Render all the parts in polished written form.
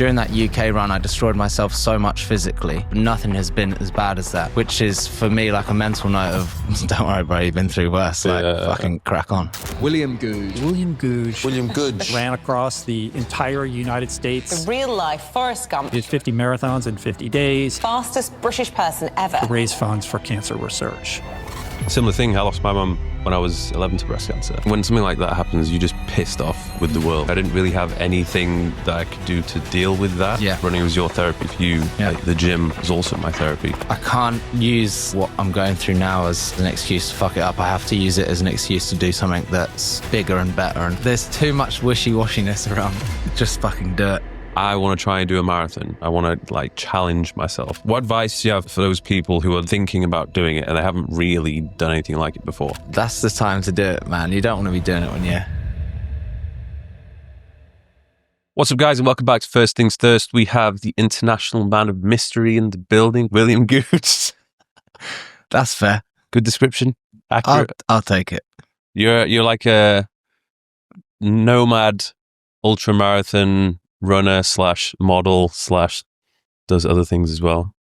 During that UK run, I destroyed myself so much physically, but nothing has been as bad as that, which is for me like a mental note of, don't worry bro, you've been through worse, like fucking crack on. William Goodge. William Goodge ran across the entire United States. The real life Forrest Gump. Did 50 marathons in 50 days. Fastest British person ever. To raise funds for cancer research. Similar thing, I lost my mum when I was 11 to breast cancer. When something like that happens, you're just pissed off with the world. I didn't really have anything that I could do to deal with that. Yeah. Running was your therapy for you. Yeah. Like, the gym was also my therapy. I can't use what I'm going through now as an excuse to fuck it up. I have to use it as an excuse to do something that's bigger and better. And there's too much wishy-washiness around. Just fucking do it. I want to try and do a marathon. I want to challenge myself. What advice do you have for those people who are thinking about doing it and they haven't really done anything like it before? That's the time to do it, man. You don't want to be doing it when you're... What's up, guys, and welcome back to First Things First. We have the international man of mystery in the building, William Goodge. That's fair. Good description. Accurate. I'll take it. You're like a nomad ultramarathon runner / model / does other things as well.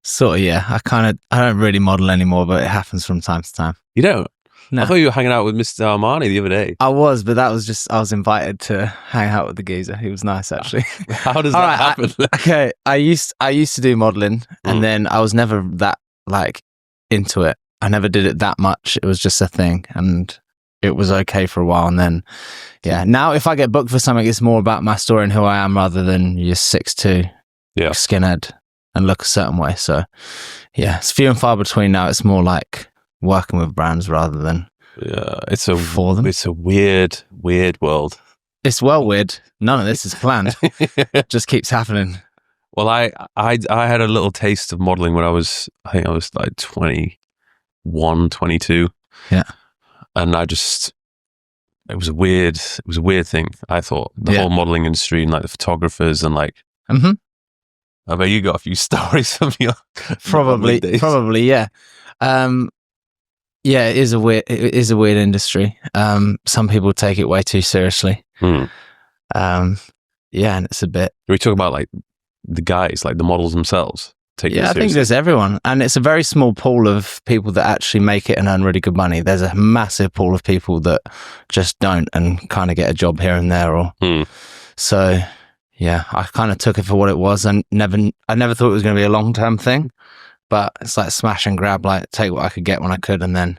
Sort of, yeah. I don't really model anymore, but it happens from time to time. You don't? No. I thought you were hanging out with Mr. Armani the other day. I was, but that was just, I was invited to hang out with the geezer. He was nice, actually. How does that happen? Okay, I used to do modeling, and then I was never that into it. I never did it that much. It was just a thing, and it was okay for a while. And then, yeah, now if I get booked for something, it's more about my story and who I am rather than you're 6'2", skinhead, and look a certain way. So, yeah, it's few and far between now. It's more like working with brands rather than for them. It's a weird world. It's well weird. None of this is planned. It just keeps happening. Well, I had a little taste of modeling when I was like 21, 22. Yeah. And it was a weird thing. I thought the whole modeling industry and the photographers and I bet you got a few stories from your probably days. Yeah. Yeah, it is a weird industry. Some people take it way too seriously. Yeah, and it's a bit. We talk about the guys, the models themselves. I think there's everyone, and it's a very small pool of people that actually make it and earn really good money. There's a massive pool of people that just don't and kind of get a job here and there. So, yeah, I kind of took it for what it was, and I never thought it was going to be a long-term thing. But it's like smash and grab, take what I could get when I could, and then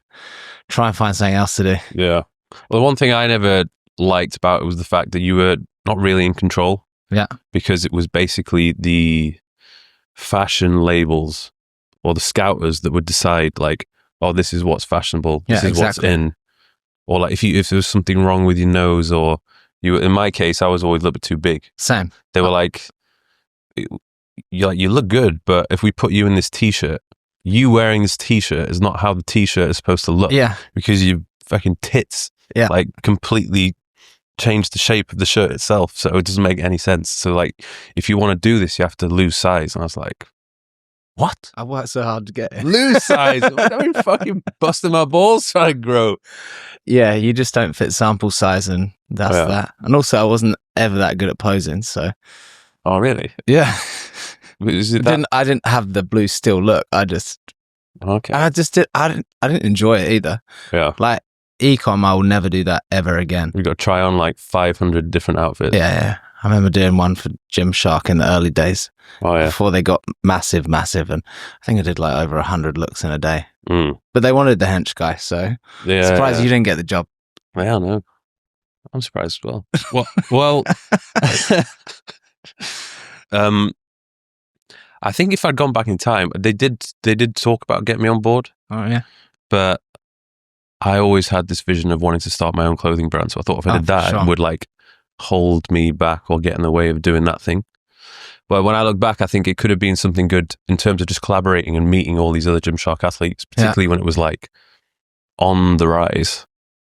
try and find something else to do. Yeah. Well, the one thing I never liked about it was the fact that you were not really in control. Yeah. Because it was basically the fashion labels or the scouters that would decide this is what's fashionable, this is what's in, or if there was something wrong with your nose, or in my case I was always a little bit too big. Same. They were you look good, but if we put you in this t-shirt, you wearing this t-shirt is not how the t-shirt is supposed to look. Yeah. Because your fucking tits completely change the shape of the shirt itself, so it doesn't make any sense. So if you want to do this, you have to lose size. And I was like, what? I worked so hard to get it. Lose size? I'm fucking busting my balls trying to grow. Yeah, you just don't fit sample size, and that's that. And also I wasn't ever that good at posing, so. Oh really? Yeah. I didn't have the blue steel look. I just didn't enjoy it either. Yeah. Ecom, I will never do that ever again. We got to try on 500 different outfits. Yeah. I remember doing one for Gymshark in the early days. Oh yeah. Before they got massive, and I think I did over 100 looks in a day. But they wanted the hench guy, so surprised you didn't get the job. Yeah, no. I'm surprised as well. Well, I think if I'd gone back in time, they did talk about getting me on board. Oh yeah. But I always had this vision of wanting to start my own clothing brand. So I thought if I did that, it would hold me back or get in the way of doing that thing. But when I look back, I think it could have been something good in terms of just collaborating and meeting all these other Gymshark athletes, particularly when it was on the rise.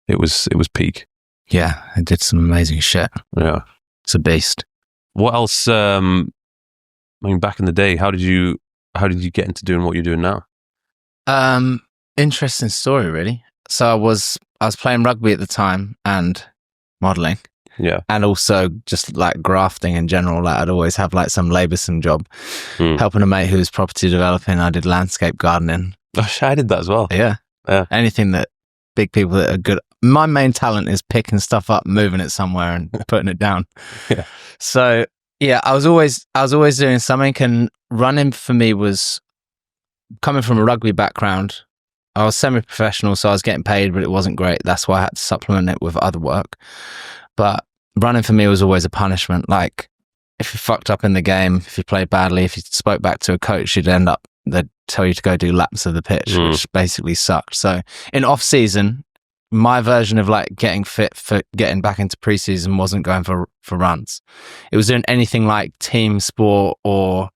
It was peak. Yeah, it did some amazing shit. Yeah. It's a beast. What else? Back in the day, how did you get into doing what you're doing now? Interesting story, really. So I was playing rugby at the time and modeling. Yeah. And also just like grafting in general. Like I'd always have like some laboursome job, helping a mate who was property developing. I did landscape gardening. Gosh, I did that as well. Yeah. Anything that big people that are good. My main talent is picking stuff up, moving it somewhere and putting it down. Yeah. So yeah, I was always doing something, and running for me was coming from a rugby background. I was semi-professional, so I was getting paid, but it wasn't great. That's why I had to supplement it with other work. But running for me was always a punishment. Like if you fucked up in the game, if you played badly, if you spoke back to a coach, they'd tell you to go do laps of the pitch, which basically sucked. So in off season, my version of like getting fit for getting back into preseason wasn't going for runs. It was doing anything like team sport or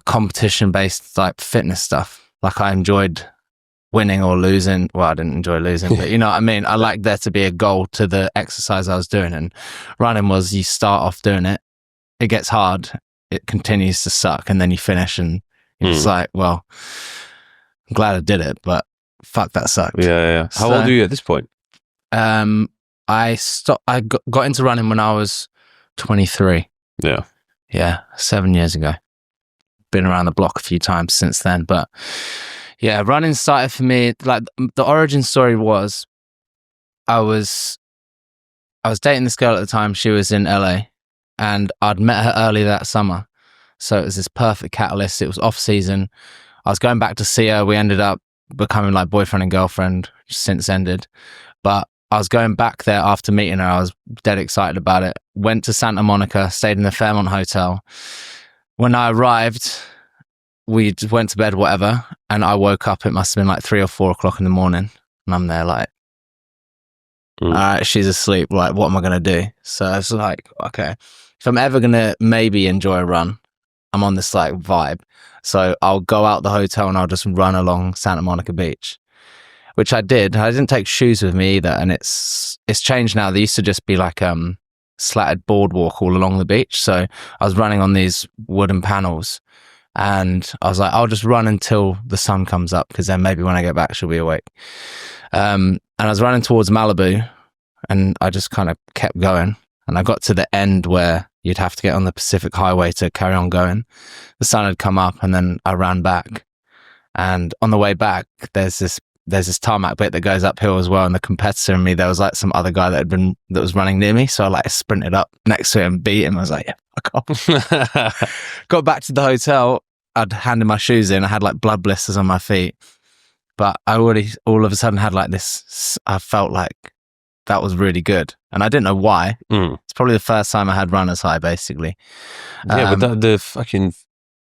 competition based like fitness stuff. Like I enjoyed winning or losing. Well, I didn't enjoy losing, but you know what I mean? I like there to be a goal to the exercise I was doing, and running was you start off doing it, it gets hard, it continues to suck, and then you finish and it's like, well, I'm glad I did it, but fuck, that sucked. Yeah. How old are you at this point? I got into running when I was 23. Yeah, 7 years ago. Been around the block a few times since then, but yeah, running started for me, like the origin story was I was dating this girl at the time. She was in LA and I'd met her early that summer. So it was this perfect catalyst. It was off season. I was going back to see her. We ended up becoming like boyfriend and girlfriend, since ended. But I was going back there after meeting her. I was dead excited about it. Went to Santa Monica, stayed in the Fairmont Hotel. When I arrived, we just went to bed, whatever, and I woke up. It must have been like 3 or 4 o'clock in the morning, and I'm there like, all right, she's asleep. Like, what am I going to do? So I was like, okay, if I'm ever going to maybe enjoy a run, I'm on this like vibe. So I'll go out the hotel and I'll just run along Santa Monica Beach, which I did. I didn't take shoes with me either, and it's changed now. There used to just be like slatted boardwalk all along the beach. So I was running on these wooden panels. And I was like, I'll just run until the sun comes up, because then maybe when I get back, she'll be awake. And I was running towards Malibu, and I just kind of kept going. And I got to the end where you'd have to get on the Pacific Highway to carry on going. The sun had come up, and then I ran back. And on the way back, there's this tarmac bit that goes uphill as well. And the competitor in me, there was like some other guy that was running near me. So I like sprinted up next to him, beat him. I was like, yeah, fuck off. Got back to the hotel. I'd handed my shoes in. I had like blood blisters on my feet, but I already all of a sudden had like this. I felt like that was really good, and I didn't know why. It's probably the first time I had runner's high, basically. Yeah, but the fucking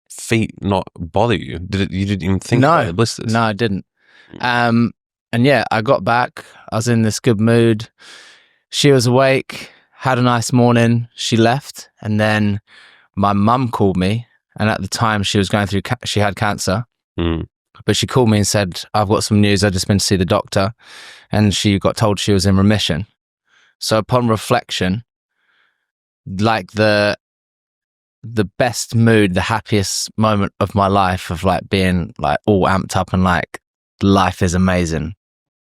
feet not bother you? You didn't even think about the blisters? No, I didn't. And yeah, I got back. I was in this good mood. She was awake, had a nice morning. She left, and then my mum called me. And at the time, she was going through, she had cancer. But she called me and said, I've got some news. I've just been to see the doctor. And she got told she was in remission. So upon reflection, like the best mood, the happiest moment of my life, of like being like all amped up and like life is amazing.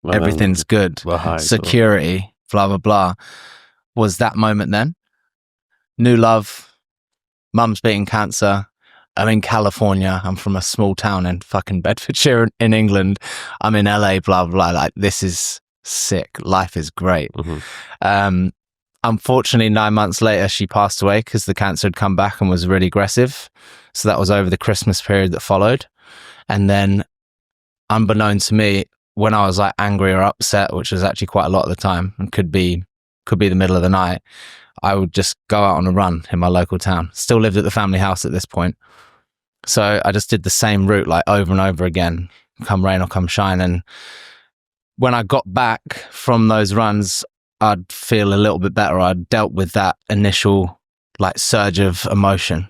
Well, everything's good. Security, blah, blah, blah. Was that moment then. New love. Mum's beating cancer. I'm in California. I'm from a small town in fucking Bedfordshire in England. I'm in LA, blah, blah. Like, this is sick. Life is great. Unfortunately, 9 months later, she passed away because the cancer had come back and was really aggressive. So that was over the Christmas period that followed. And then, unbeknown to me, when I was like angry or upset, which was actually quite a lot of the time, and could be the middle of the night, I would just go out on a run in my local town. Still lived at the family house at this point. So I just did the same route like over and over again, come rain or come shine. And when I got back from those runs, I'd feel a little bit better. I'd dealt with that initial like surge of emotion.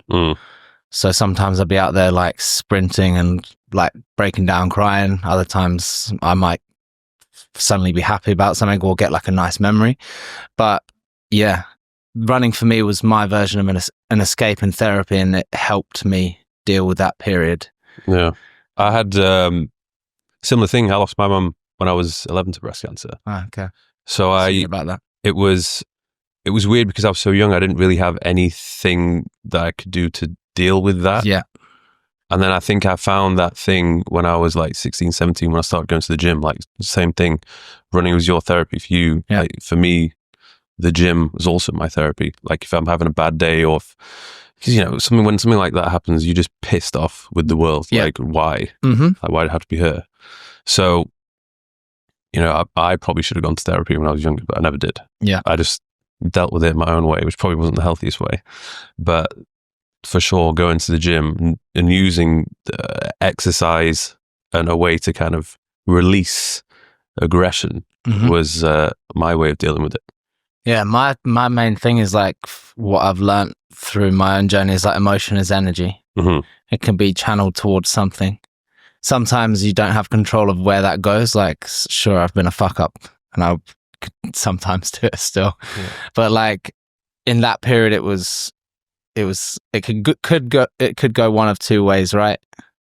So sometimes I'd be out there like sprinting and like breaking down, crying. Other times I might suddenly be happy about something or get like a nice memory. But yeah, running for me was my version of an escape in therapy, and it helped me deal with that period. Yeah. I had similar thing. I lost my mum when I was 11 to breast cancer. Okay. So about that. It was it was weird because I was so young. I didn't really have anything that I could do to deal with that. Yeah. And then I think I found that thing when I was like 16, 17, when I started going to the gym. Like, the same thing. Running was your therapy for you. Yeah. Like, for me, the gym was also my therapy. Like, if I'm having a bad day, or because, you know, when something like that happens, you're just pissed off with the world. Yeah. Like, why? Mm-hmm. Like, why did it have to be her? So, you know, I probably should have gone to therapy when I was younger, but I never did. Yeah. I just dealt with it my own way, which probably wasn't the healthiest way. But for sure, going to the gym and using exercise and a way to kind of release aggression was my way of dealing with it. Yeah, my main thing is like what I've learned through my own journey is like emotion is energy. Mm-hmm. It can be channeled towards something. Sometimes you don't have control of where that goes. Like, sure, I've been a fuck up and I sometimes do it still. Yeah. But like in that period, it could go one of two ways, right?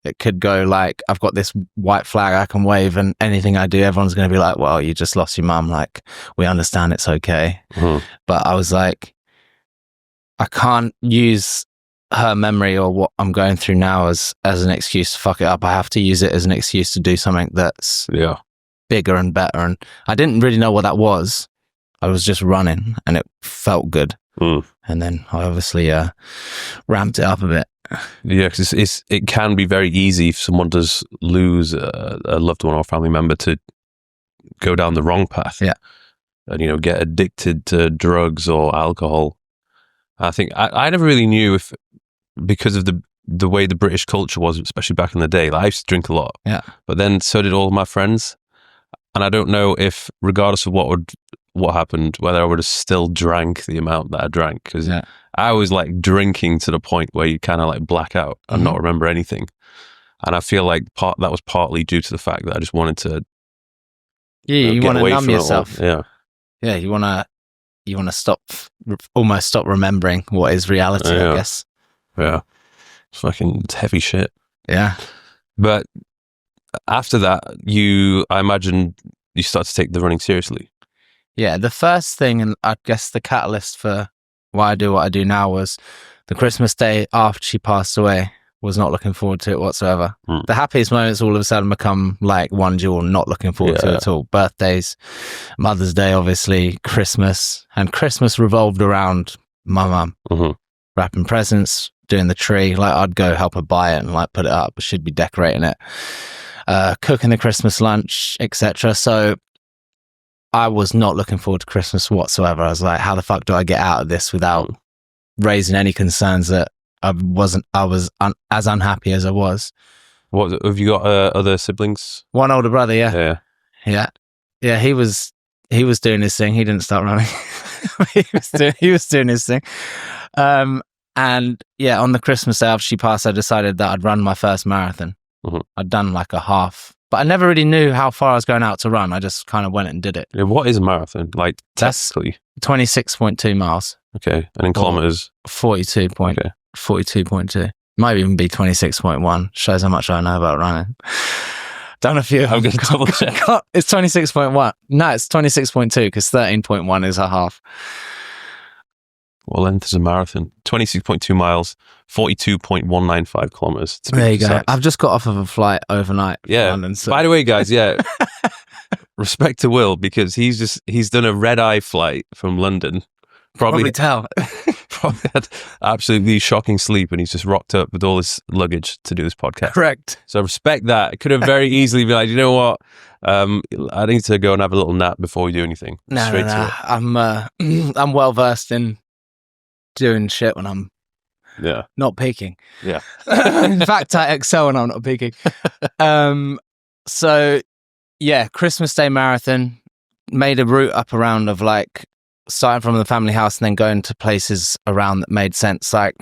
It could go like, I've got this white flag I can wave, and anything I do, everyone's going to be like, well, you just lost your mum. Like, we understand, it's okay. Mm-hmm. But I was like, I can't use her memory or what I'm going through now as an excuse to fuck it up. I have to use it as an excuse to do something that's bigger and better. And I didn't really know what that was. I was just running and it felt good. Mm. And then I obviously ramped it up a bit. Yeah, because it can be very easy if someone does lose a loved one or family member to go down the wrong path. Yeah. And, you know, get addicted to drugs or alcohol. I think I never really knew if, because of the way the British culture was, especially back in the day, like I used to drink a lot. Yeah. But then so did all of my friends. And I don't know if, regardless of what happened, whether I would have still drank the amount that I drank. Because I was like drinking to the point where you kind of like black out and not remember anything. And I feel like that was partly due to the fact that I just wanted to you want to numb yourself. Yeah. Yeah, you want to almost stop remembering what is reality, I guess. Yeah. It's heavy shit. Yeah. But after that, I imagine you start to take the running seriously. Yeah, the first thing, and I guess the catalyst for why I do what I do now, was the Christmas day after she passed away. Was not looking forward to it whatsoever. The happiest moments all of a sudden become like one you're not looking forward to at all. Birthdays, Mother's Day, obviously, Christmas. And Christmas revolved around my mum. Wrapping presents, doing the tree. Like, I'd go help her buy it and like put it up. She'd be decorating it. Cooking the Christmas lunch, etc. So I was not looking forward to Christmas whatsoever. I was like, how the fuck do I get out of this without raising any concerns that I was as unhappy as I was. What have you got? Other siblings? One older brother, yeah. He was doing his thing. He didn't start running. he was doing his thing. And yeah, on the Christmas day after she passed, I decided that I'd run my first marathon. I'd done like a half, but I never really knew how far I was going out to run. I just kind of went and did it. Yeah, what is a marathon? Like, technically? 26.2 miles. Okay. And in kilometers? 42.2. Might even be 26.1. Shows how much I know about running. Done a few. I'm going to double check. It's 26.1. No, it's 26.2 because 13.1 is a half. What length is a marathon? 26.2 miles, 42.195 kilometers. There you go. I've just got off of a flight overnight. Yeah. London, so. By the way, guys, respect to Will, because he's done a red-eye flight from London. Probably tell. Probably had absolutely shocking sleep, and he's just rocked up with all his luggage to do this podcast. Correct. So respect that. It could have very easily been like, you know what? I need to go and have a little nap before we do anything. No. I'm well versed in doing shit when I'm not peaking. Yeah. In fact, I excel when I'm not peaking. So yeah, Christmas Day marathon, made a route up around of like starting from the family house and then going to places around that made sense. Like,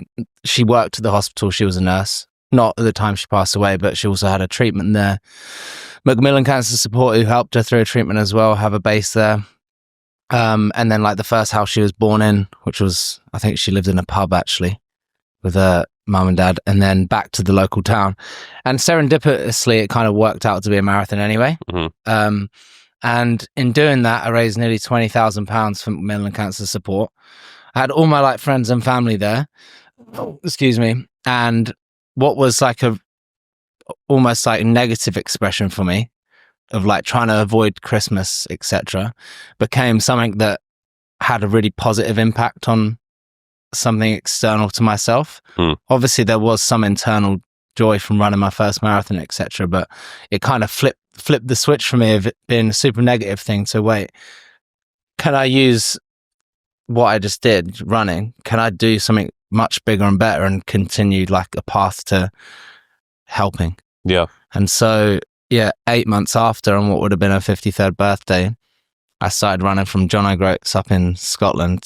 she worked at the hospital. She was a nurse, not at the time she passed away, but she also had a treatment there. Macmillan Cancer Support, who helped her through a treatment as well, have a base there. And then like the first house she was born in, which was, I think she lived in a pub actually with her mum and dad, and then back to the local town. And serendipitously, it kind of worked out to be a marathon anyway. And And in doing that, I raised nearly £20,000 for Macmillan Cancer Support. I had all my like friends and family there. Excuse me. And what was like almost like a negative expression for me of like trying to avoid Christmas, etc., became something that had a really positive impact on something external to myself. Obviously, there was some internal joy from running my first marathon, etc., but it kind of flipped the switch for me of it being a super negative thing to wait, can I use what I just did running? Can I do something much bigger and better and continue like a path to helping? Yeah. And so, 8 months after, on what would have been her 53rd birthday, I started running from John O'Groats up in Scotland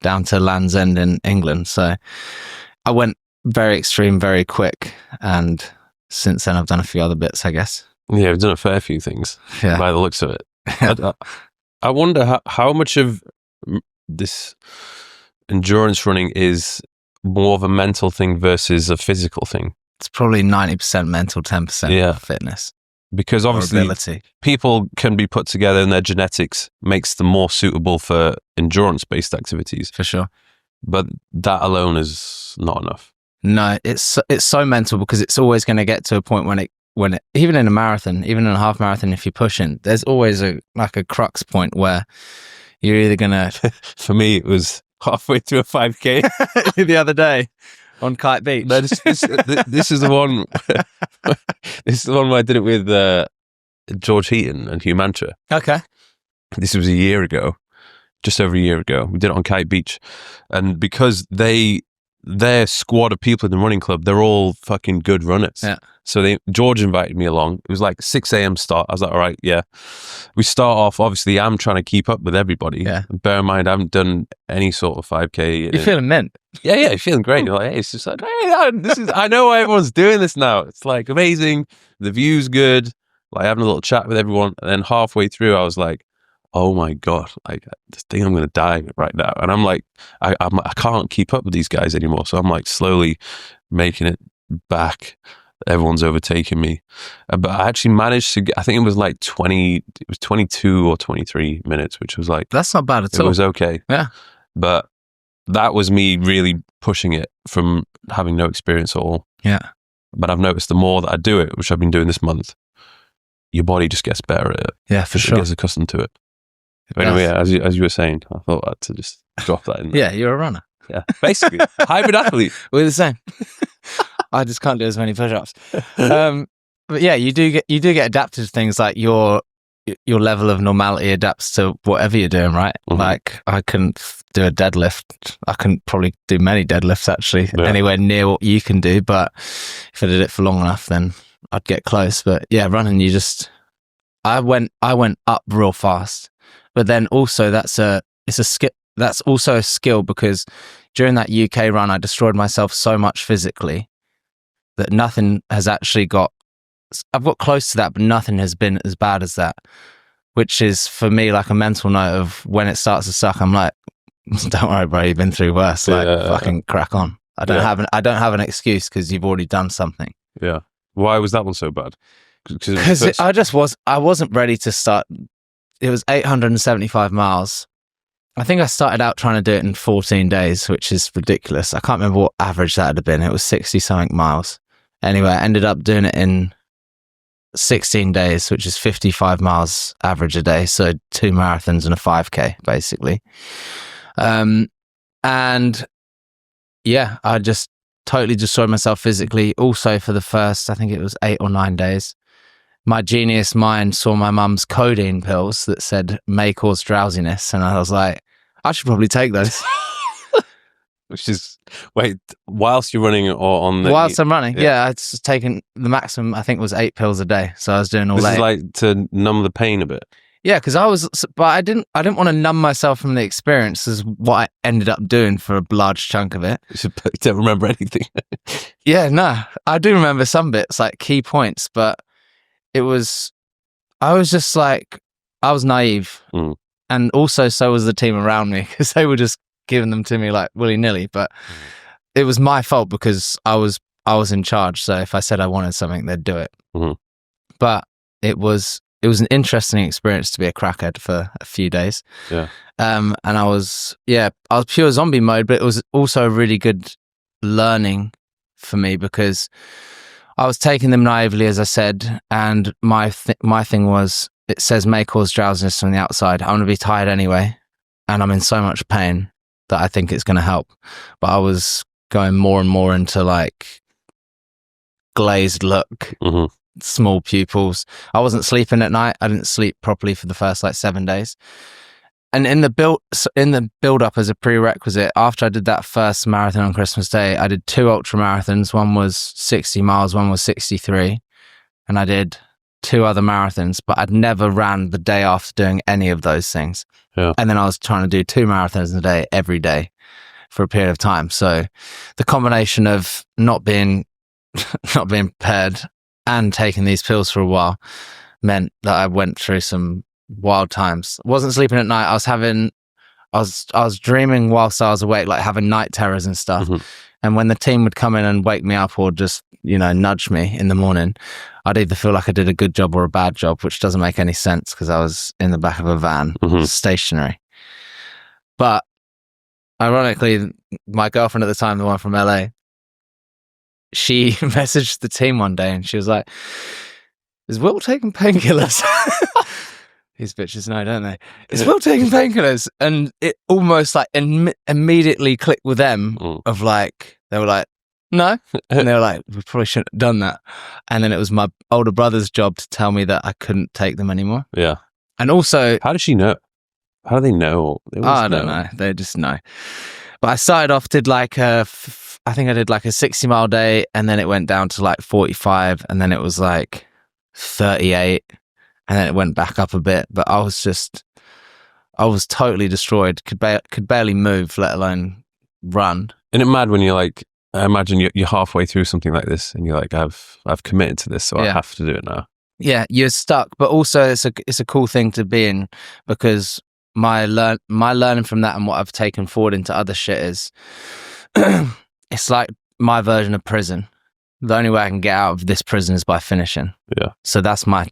down to Land's End in England. So I went very extreme, very quick. And since then, I've done a few other bits, I guess. Yeah, I've done a fair few things by the looks of it. I wonder how much of this endurance running is more of a mental thing versus a physical thing. It's probably 90% mental, 10% fitness. Because obviously people can be put together and their genetics makes them more suitable for endurance-based activities. For sure. But that alone is not enough. No, it's so mental because it's always going to get to a point when it even in a marathon, even in a half marathon, if you're pushing, there's always a crux point where you're either going to... For me, it was halfway through a 5K the other day. On Kite Beach. No, this is the one. This is the one where I did it with George Heaton and Hugh Mantra. Okay. This was a year ago, just over a year ago. We did it on Kite Beach, and because their squad of people in the running club, they're all fucking good runners. Yeah. So George invited me along. It was like 6 a.m. start. I was like, all right, yeah. We start off, obviously, I'm trying to keep up with everybody. Yeah. Bear in mind, I haven't done any sort of 5K. You're feeling mint. Yeah, you're feeling great. You're like, hey, it's just like, hey, I know why everyone's doing this now. It's like amazing. The view's good. Like having a little chat with everyone. And then halfway through, I was like, oh my God, like this thing, I'm going to die right now. And I'm like, I can't keep up with these guys anymore. So I'm like slowly making it back. Everyone's overtaking me. But I actually managed to get, I think it was like 22 or 23 minutes, which was like, that's not bad at all. It was okay. Yeah. But that was me really pushing it from having no experience at all. Yeah. But I've noticed the more that I do it, which I've been doing this month, your body just gets better at it. Yeah, for sure. It gets accustomed to it. But anyway, as you were saying, I thought I had to just drop that in there. Yeah, you're a runner. Yeah, basically. Hybrid athlete. We're the same. I just can't do as many push-ups. But yeah, you do get adapted to things like your level of normality adapts to whatever you're doing, right? Mm-hmm. Like I couldn't do a deadlift. I couldn't probably do many deadlifts actually anywhere near what you can do. But if I did it for long enough, then I'd get close. But yeah, running, I went up real fast. But then also it's a skill. That's also a skill because during that UK run, I destroyed myself so much physically that nothing has actually I've got close to that, but nothing has been as bad as that, which is for me like a mental note of when it starts to suck, I'm like, don't worry, bro, you've been through worse. Like fucking crack on. I don't have an excuse because you've already done something. Yeah. Why was that one so bad? Because I wasn't ready to start. It was 875 miles. I think I started out trying to do it in 14 days, which is ridiculous. I can't remember what average that had been. It was 60 something miles. Anyway, I ended up doing it in 16 days, which is 55 miles average a day. So 2 marathons and a 5K, basically. And yeah, I just totally destroyed myself physically. Also for the first, I think it was 8 or 9 days. My genius mind saw my mum's codeine pills that said may cause drowsiness. And I was like, I should probably take those. Which is, whilst you're running or on the... Whilst I'm running, yeah. I'd just taken the maximum, I think was 8 pills a day. So I was doing all that. This is like to numb the pain a bit. Yeah, because I didn't want to numb myself from the experience is what I ended up doing for a large chunk of it. You don't remember anything. Yeah, no, I do remember some bits, like key points, but I was just like, I was naive. Mm. And also so was the team around me because they were just giving them to me like willy-nilly, but it was my fault because I was in charge. So if I said I wanted something, they'd do it. Mm-hmm. But it was was an interesting experience to be a crackhead for a few days. Yeah. And I was pure zombie mode, but it was also a really good learning for me because I was taking them naively, as I said, and my thing was, it says may cause drowsiness from the outside. I'm going to be tired anyway, and I'm in so much pain that I think it's going to help. But I was going more and more into like glazed look, small pupils. I wasn't sleeping at night. I didn't sleep properly for the first like 7 days. And in the build up as a prerequisite, after I did that first marathon on Christmas Day, I did 2 ultra marathons. One was 60 miles, one was 63. And I did 2 other marathons, but I'd never ran the day after doing any of those things. Yeah. And then I was trying to do 2 marathons a day, every day for a period of time. So the combination of not being prepared and taking these pills for a while meant that I went through some wild times. Wasn't sleeping at night. I was dreaming whilst I was awake, like having night terrors and stuff. And when the team would come in and wake me up or just, nudge me in the morning, I'd either feel like I did a good job or a bad job, which doesn't make any sense because I was in the back of a van, stationary. But ironically, my girlfriend at the time, the one from LA, she messaged the team one day and she was like, "Is Will taking painkillers?" These bitches know, don't they? Is Will taking painkillers? And it almost like immediately clicked with them of like, they were like, "No." And they were like, "We probably shouldn't have done that." And then it was my older brother's job to tell me that I couldn't take them anymore. Yeah. And also... How does she know? How do they know? I don't know. They just know. But I started off, I think I did like a 60-mile day, and then it went down to like 45, and then it was like 38. And then it went back up a bit, but I was totally destroyed. Could barely move, let alone run. Isn't it mad when you're like, I imagine you're halfway through something like this, and you're like, I've committed to this, so I have to do it now. Yeah, you're stuck, but also it's a cool thing to be in because my learning from that and what I've taken forward into other shit is, it's like my version of prison. The only way I can get out of this prison is by finishing. Yeah. So that's my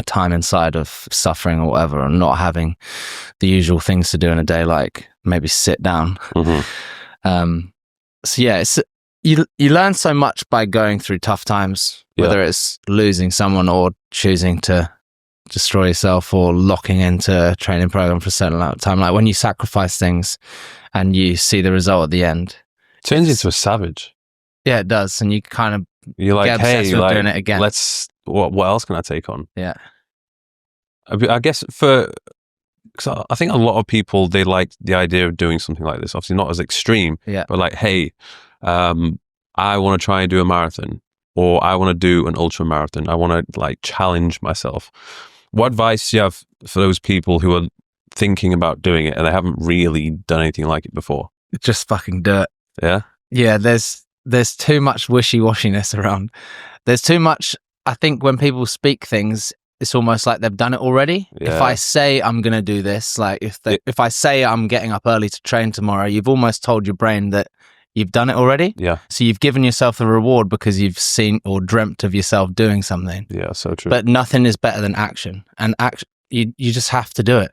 time inside of suffering or whatever, and not having the usual things to do in a day, like maybe sit down. So yeah, you learn so much by going through tough times, whether it's losing someone or choosing to destroy yourself or locking into a training program for a certain amount of time. Like when you sacrifice things and you see the result at the end, it turns you into a savage. Yeah, it does, and you kind of you're like, hey, like, doing it again. What else can I take on? Yeah, I guess because I think a lot of people, they like the idea of doing something like this. Obviously, not as extreme, but like, hey, I want to try and do a marathon, or I want to do an ultra marathon. I want to like challenge myself. What advice do you have for those people who are thinking about doing it and they haven't really done anything like it before? Just fucking do it. Yeah, yeah. There's too much wishy-washiness around. There's too much, I think when people speak things, it's almost like they've done it already. Yeah. If I say I'm going to do this, like if I say I'm getting up early to train tomorrow, you've almost told your brain that you've done it already. Yeah. So you've given yourself the reward because you've seen or dreamt of yourself doing something. Yeah, so true. But nothing is better than action. And you just have to do it.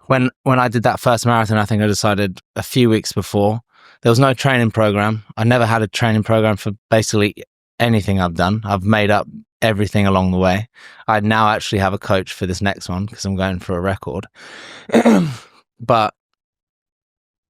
When I did that first marathon, I think I decided a few weeks before. There was no training program. I never had a training program for basically anything I've done. I've made up everything along the way. I now actually have a coach for this next one because I'm going for a record. But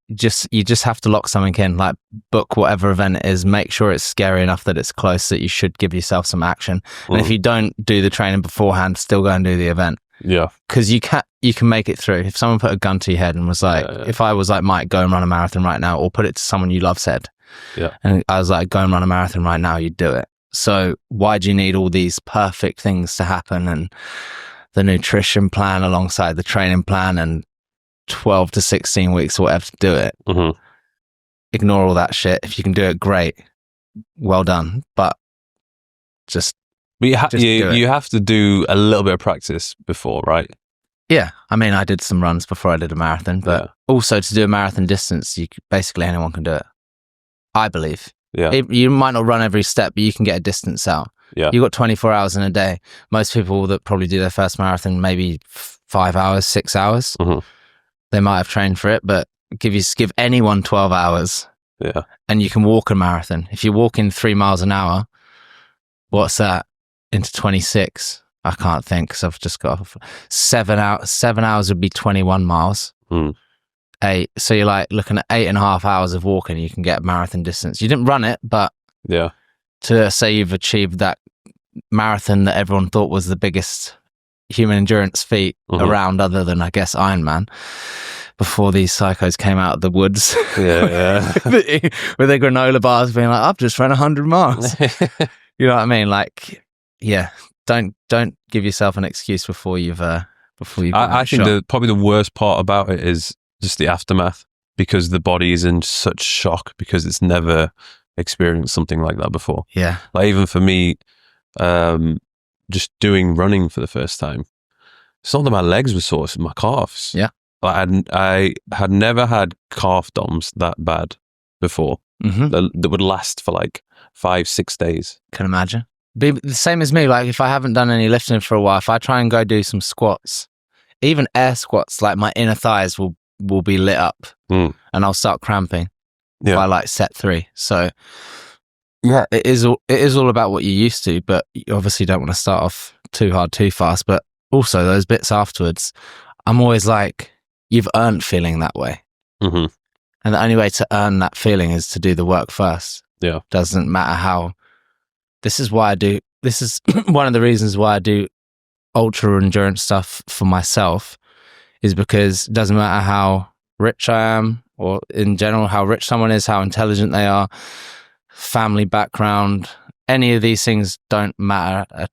you just have to lock something in, like book whatever event it is, make sure it's scary enough that it's close that you should give yourself some action. And if you don't do the training beforehand, still go and do the event. Yeah. Because you can make it through. If someone put a gun to your head and was like, if I was like, Mike, go and run a marathon right now, or put it to someone you love said, and I was like, go and run a marathon right now, you'd do it. So why do you need all these perfect things to happen, and the nutrition plan alongside the training plan and 12 to 16 weeks or whatever to do it? Ignore all that shit. If you can do it, great. Well done. But you have to do a little bit of practice before, right? Yeah. I mean, I did some runs before I did a marathon, but also to do a marathon distance, basically anyone can do it. I believe. Yeah. You might not run every step, but you can get a distance out. Yeah. You got 24 hours in a day. Most people that probably do their first marathon, maybe 5 hours, 6 hours. Mm-hmm. They might have trained for it, but give anyone 12 hours. Yeah. And you can walk a marathon. If you're walking 3 miles an hour, what's that into 26? I can't think because I've just got 7 hours. 7 hours would be 21 miles. Mm. 8. So you're like looking at 8.5 hours of walking. You can get marathon distance. You didn't run it, but yeah, to say you've achieved that marathon that everyone thought was the biggest human endurance feat around, other than I guess Ironman, before these psychos came out of the woods, with their granola bars, being like, "I've just run 100 miles." You know what I mean? Like, yeah, don't give yourself an excuse before you've. I think probably the worst part about it is just the aftermath, because the body is in such shock because it's never experienced something like that before. Yeah, like even for me, just doing running for the first time, it's not that my legs were sore, it's my calves. Yeah, I had never had calf DOMs that bad before. That would last for like 5-6 days. Can imagine. Be the same as me. Like if I haven't done any lifting for a while, if I try and go do some squats, even air squats, like my inner thighs will be lit up, and I'll start cramping by like set 3. So yeah, it is all about what you're used to, but you obviously don't want to start off too hard too fast. But also those bits afterwards, I'm always like, you've earned feeling that way, and the only way to earn that feeling is to do the work first. Yeah, doesn't matter how. This is one of the reasons why I do ultra endurance stuff for myself, is because it doesn't matter how rich I am, or in general how rich someone is, how intelligent they are, family background, any of these things don't matter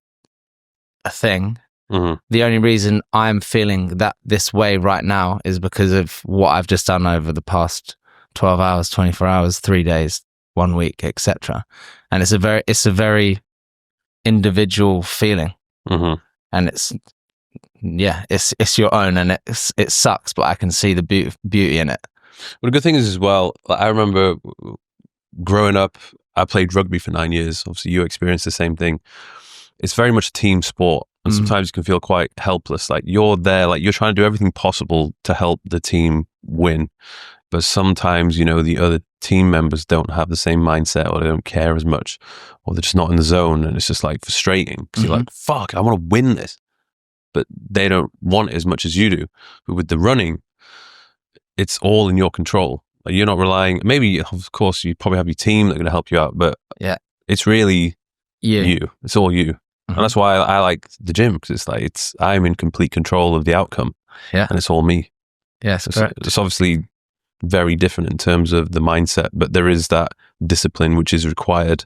a thing. The only reason I'm feeling this way right now is because of what I've just done over the past 12 hours, 24 hours, 3 days, 1 week, etc. And it's a very individual feeling, and it's your own, and it sucks, but I can see the beauty in it. Well, the good thing is as well, I remember growing up, I played rugby for 9 years. Obviously, you experienced the same thing. It's very much a team sport, and sometimes you can feel quite helpless. Like you're there, like you're trying to do everything possible to help the team win, but sometimes, the other team members don't have the same mindset, or they don't care as much, or they're just not in the zone, and it's just like frustrating because you're like, fuck, I want to win this, but they don't want it as much as you do. But with the running, it's all in your control. Like you're not relying, maybe of course you probably have your team that are going to help you out, but it's really you. It's all you. And that's why I like the gym, because it's like I'm in complete control of the outcome. Yeah, and it's all me. Yes, it's obviously very different in terms of the mindset, but there is that discipline which is required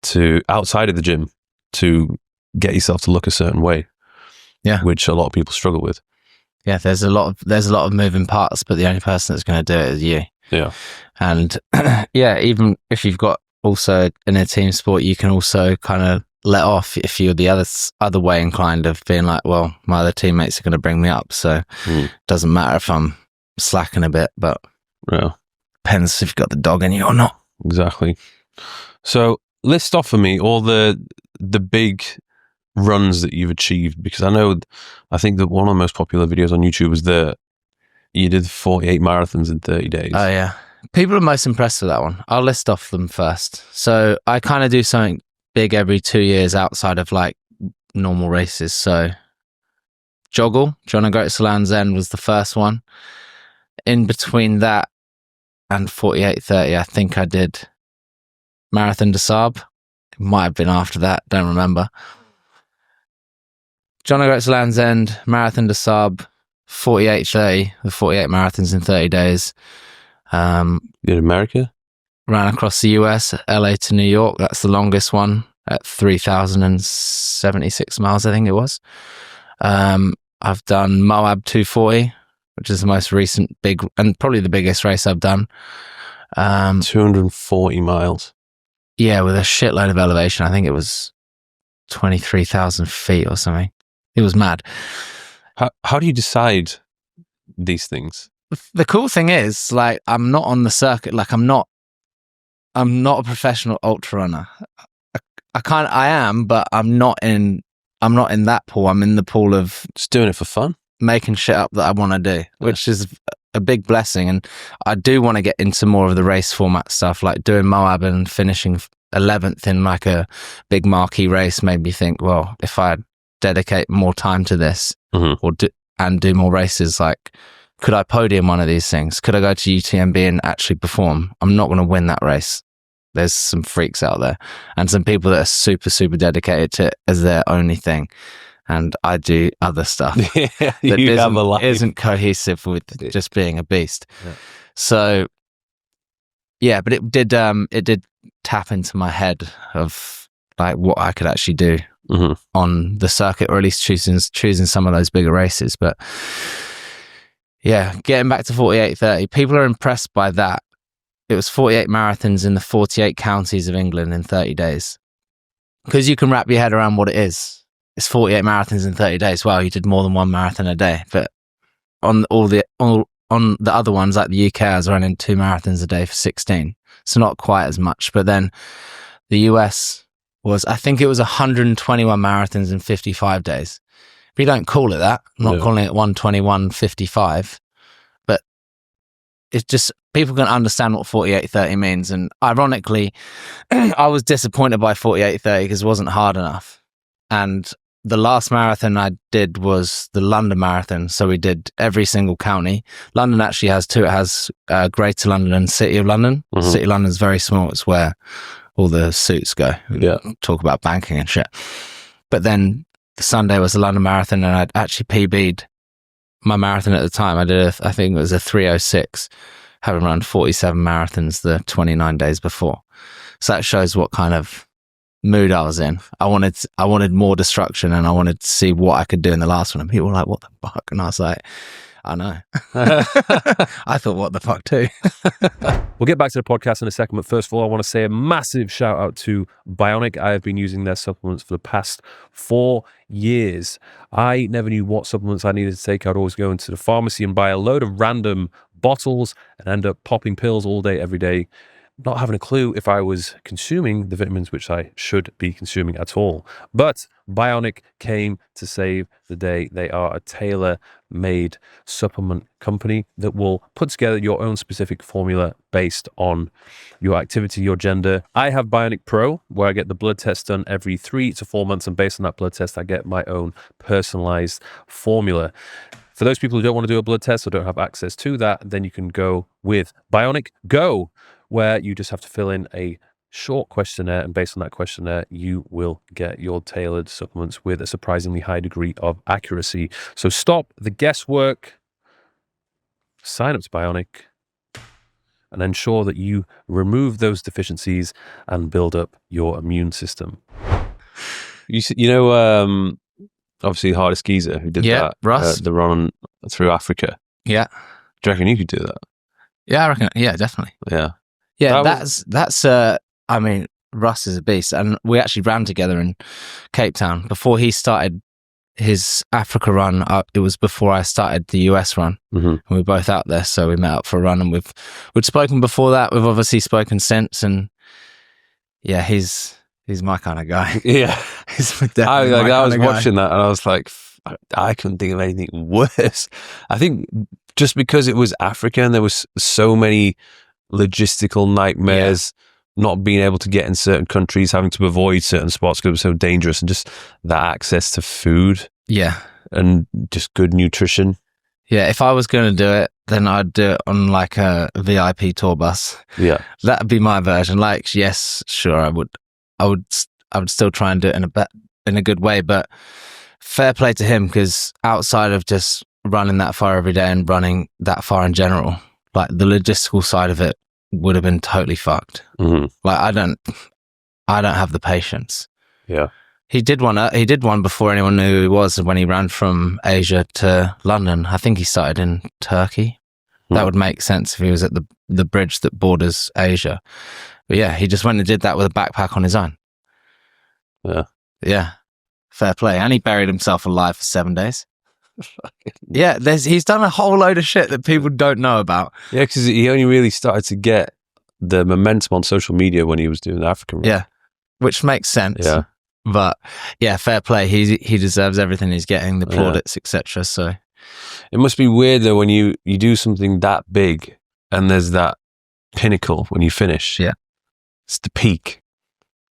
to outside of the gym to get yourself to look a certain way. Yeah, which a lot of people struggle with. Yeah, there's a lot of moving parts, but the only person that's going to do it is you. Yeah, and even if you've got also in a team sport, you can also kind of let off if you're the other way inclined, of being like, well, my other teammates are going to bring me up, so it doesn't matter if I'm slacking a bit, but depends if you've got the dog in you or not. Exactly. So list off for me all the big runs that you've achieved, because I think that one of the most popular videos on YouTube was you did 48 marathons in 30 days. Oh yeah, people are most impressed with that one. I'll list off them first. So I kind of do something big every 2 years outside of like normal races. So Joggle, John O'Groats Land's End, was the first one. In between that and 48:30, I think I did Marathon des Sables. It might have been after that, don't remember. John O'Groats Land's End, Marathon des Sables, 48:30, the 48 marathons in 30 days. In America? Ran across the US, LA to New York. That's the longest one at 3,076 miles, I think it was. I've done Moab 240, which is the most recent big, and probably the biggest race I've done. 240 miles. Yeah, with a shitload of elevation. I think it was 23,000 feet or something. It was mad. How do you decide these things? The cool thing is, like, I'm not on the circuit. Like, I'm not a professional ultra runner. I am, but I'm not in that pool. I'm in the pool of just doing it for fun, making shit up that I want to do, which is a big blessing. And I do want to get into more of the race format stuff, like doing Moab and finishing 11th in like a big marquee race made me think, well, if I dedicate more time to this and do more races, like, could I podium one of these things? Could I go to UTMB and actually perform? I'm not going to win that race. There's some freaks out there and some people that are super, super dedicated to it as their only thing. And I do other stuff that isn't cohesive with just being a beast. Yeah. So, yeah, but it did tap into my head of like what I could actually do on the circuit, or at least choosing some of those bigger races. But yeah, getting back to 48:30, people are impressed by that. It was 48 marathons in the 48 counties of England in 30 days. Because you can wrap your head around what it is. It's 48 marathons in 30 days. Wow, you did more than one marathon a day. But on the other ones, like the UK, I was running 2 marathons a day for 16. So not quite as much. But then the US I think it was 121 marathons in 55 days. But you don't call it that. I'm not calling it 121.55. But it's just, people can understand what 48:30 means. And ironically, I was disappointed by 48:30 because it wasn't hard enough. And the last marathon I did was the London Marathon. So we did every single county. London actually has 2. It has Greater London and City of London. City of London is very small. It's where all the suits go. Yeah. Talk about banking and shit. But then the Sunday was the London Marathon, and I'd actually PB'd my marathon at the time. I think it was a 3:06, having run 47 marathons the 29 days before. So that shows what kind of mood I was in. I wanted more destruction, and I wanted to see what I could do in the last one. And people were like, what the fuck? And I was like, I know. I thought, what the fuck too? We'll get back to the podcast in a second, but first of all, I want to say a massive shout out to Bionic. I have been using their supplements for the past 4 years. I never knew what supplements I needed to take. I'd always go into the pharmacy and buy a load of random bottles and end up popping pills all day, every day, not having a clue if I was consuming the vitamins which I should be consuming at all. But Bionic came to save the day. They are a tailor-made supplement company that will put together your own specific formula based on your activity, your gender. I have Bionic Pro, where I get the blood test done every 3 to 4 months, and based on that blood test, I get my own personalized formula. For those people who don't want to do a blood test or don't have access to that, then you can go with Bionic Go, where you just have to fill in a short questionnaire, and based on that questionnaire, you will get your tailored supplements with a surprisingly high degree of accuracy. So stop the guesswork, sign up to Bionic, and ensure that you remove those deficiencies and build up your immune system. You know, obviously the hardest geezer who did that, Russ, the run through Africa. Yeah. Do you reckon you could do that? Yeah, I reckon. Yeah, definitely. Yeah. Yeah, that's I mean, Russ is a beast, and we actually ran together in Cape Town before he started his Africa run. It was before I started the US run, and we were both out there, so we met up for a run, and we'd spoken before that. We've obviously spoken since, and yeah, he's my kind of guy. Yeah, I was watching that, and I was like, I couldn't think of anything worse. I think just because it was Africa, and there was so many logistical nightmares, not being able to get in certain countries, having to avoid certain spots because it was so dangerous, and just that access to food, and just good nutrition. Yeah, if I was going to do it, then I'd do it on like a VIP tour bus. Yeah, that'd be my version. Like, yes, sure, I would still try and do it in a good way, but fair play to him, because outside of just running that far every day and running that far in general, like the logistical side of it would have been totally fucked. Like I don't have the patience. Yeah. He did one before anyone knew who he was, when he ran from Asia to London. I think he started in Turkey. That would make sense if he was at the bridge that borders Asia. But yeah, he just went and did that with a backpack on his own. Yeah. Yeah. Fair play. And he buried himself alive for 7 days. Yeah, he's done a whole load of shit that people don't know about. Yeah, because he only really started to get the momentum on social media when he was doing the African run. Yeah. which makes sense. Yeah. But yeah, fair play. He deserves everything he's getting, the plaudits, etc. So it must be weird though when you do something that big and there's that pinnacle when you finish. Yeah. It's the peak.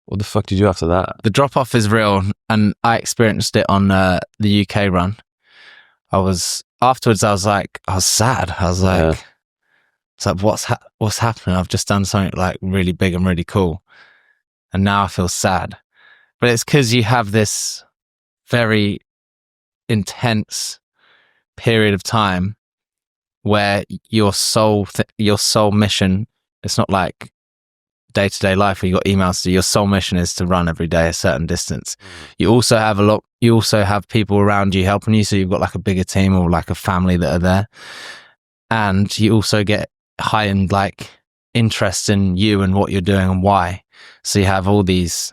What the fuck did you do after that? The drop off is real, and I experienced it on the UK run. Afterwards I was sad. I was like, it's like, what's happening? I've just done something like really big and really cool, and now I feel sad. But it's because you have this very intense period of time where your sole mission, it's not like day-to-day life where you got emails to do. Your sole mission is to run every day a certain distance. You also have people around you helping you, so you've got like a bigger team or like a family that are there, and you also get heightened like interest in you and what you're doing and why. So you have all this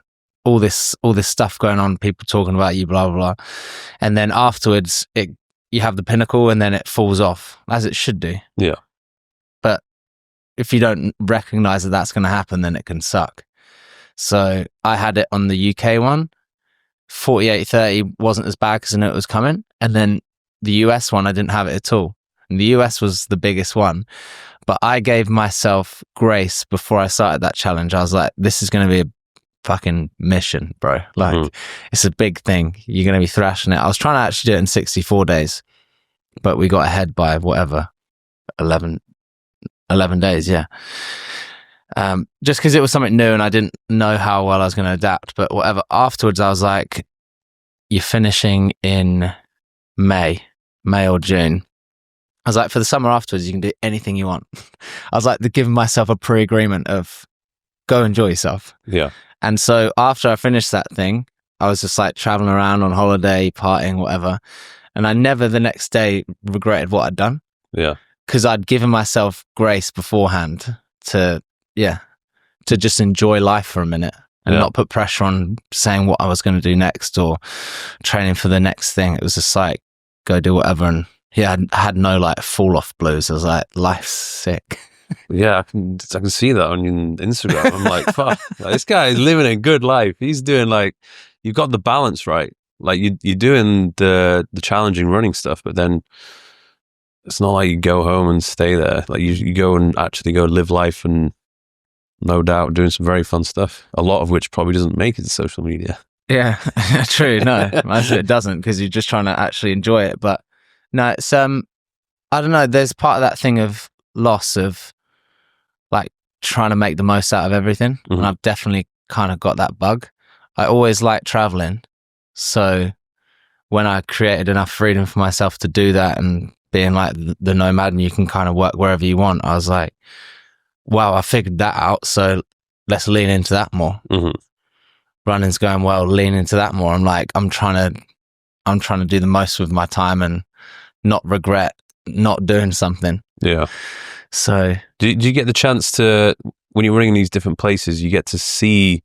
stuff going on, people talking about you, blah blah blah, and then afterwards you have the pinnacle, and then it falls off, as it should do. Yeah. But if you don't recognize that that's going to happen, then it can suck. So I had it on the UK one. 48:30 wasn't as bad because I knew it was coming, and then the US one I didn't have it at all. And the US was the biggest one, but I gave myself grace before I started that challenge. I was like, this is going to be a fucking mission, bro. Like, it's a big thing. You're going to be thrashing it. I was trying to actually do it in 64 days, but we got ahead by whatever, 11 days. Yeah. Just because it was something new and I didn't know how well I was going to adapt, but whatever. Afterwards, I was like, you're finishing in May or June. I was like, for the summer afterwards, you can do anything you want. I was like, giving myself a pre-agreement of go enjoy yourself. Yeah. And so after I finished that thing, I was just like traveling around on holiday, partying, whatever. And I never the next day regretted what I'd done. Yeah. Because I'd given myself grace beforehand to just enjoy life for a minute and not put pressure on saying what I was going to do next or training for the next thing. It was just like, go do whatever. And I had no like fall off blues. I was like, life's sick. Yeah, I can see that on your Instagram. I'm like, fuck, this guy is living a good life. He's doing like, you've got the balance right. Like you're doing the challenging running stuff, but then it's not like you go home and stay there. Like you go and actually go live life, and no doubt doing some very fun stuff. A lot of which probably doesn't make it to social media. Yeah, true. No, most of it doesn't because you're just trying to actually enjoy it. But no, it's I don't know. There's part of that thing of loss of like trying to make the most out of everything. Mm-hmm. And I've definitely kind of got that bug. I always liked traveling. So when I created enough freedom for myself to do that and being like the nomad and you can kind of work wherever you want, I was like, wow, I figured that out. So let's lean into that more. Mm-hmm. Running's going well, lean into that more. I'm like, I'm trying to do the most with my time and not regret not doing something. Yeah. So do you get the chance to, when you're running in these different places, you get to see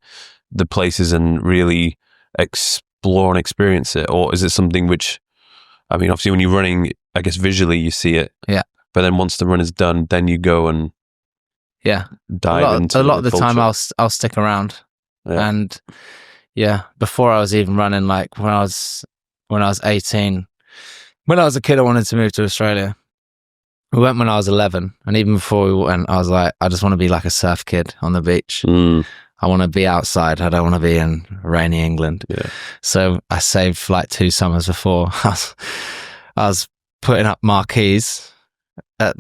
the places and really explore and experience it? Or is it something which, I mean, obviously when you're running, I guess visually you see it. Yeah. But then once the run is done, then you go and dive into a lot of the culture. time I'll stick around. Yeah. And yeah, before I was even running, like when I was 18, when I was a kid, I wanted to move to Australia. We went when I was 11, and even before we went, I was like, I just want to be like a surf kid on the beach. I want to be outside. I don't want to be in rainy England. Yeah. So I saved like 2 summers before. I was putting up marquees at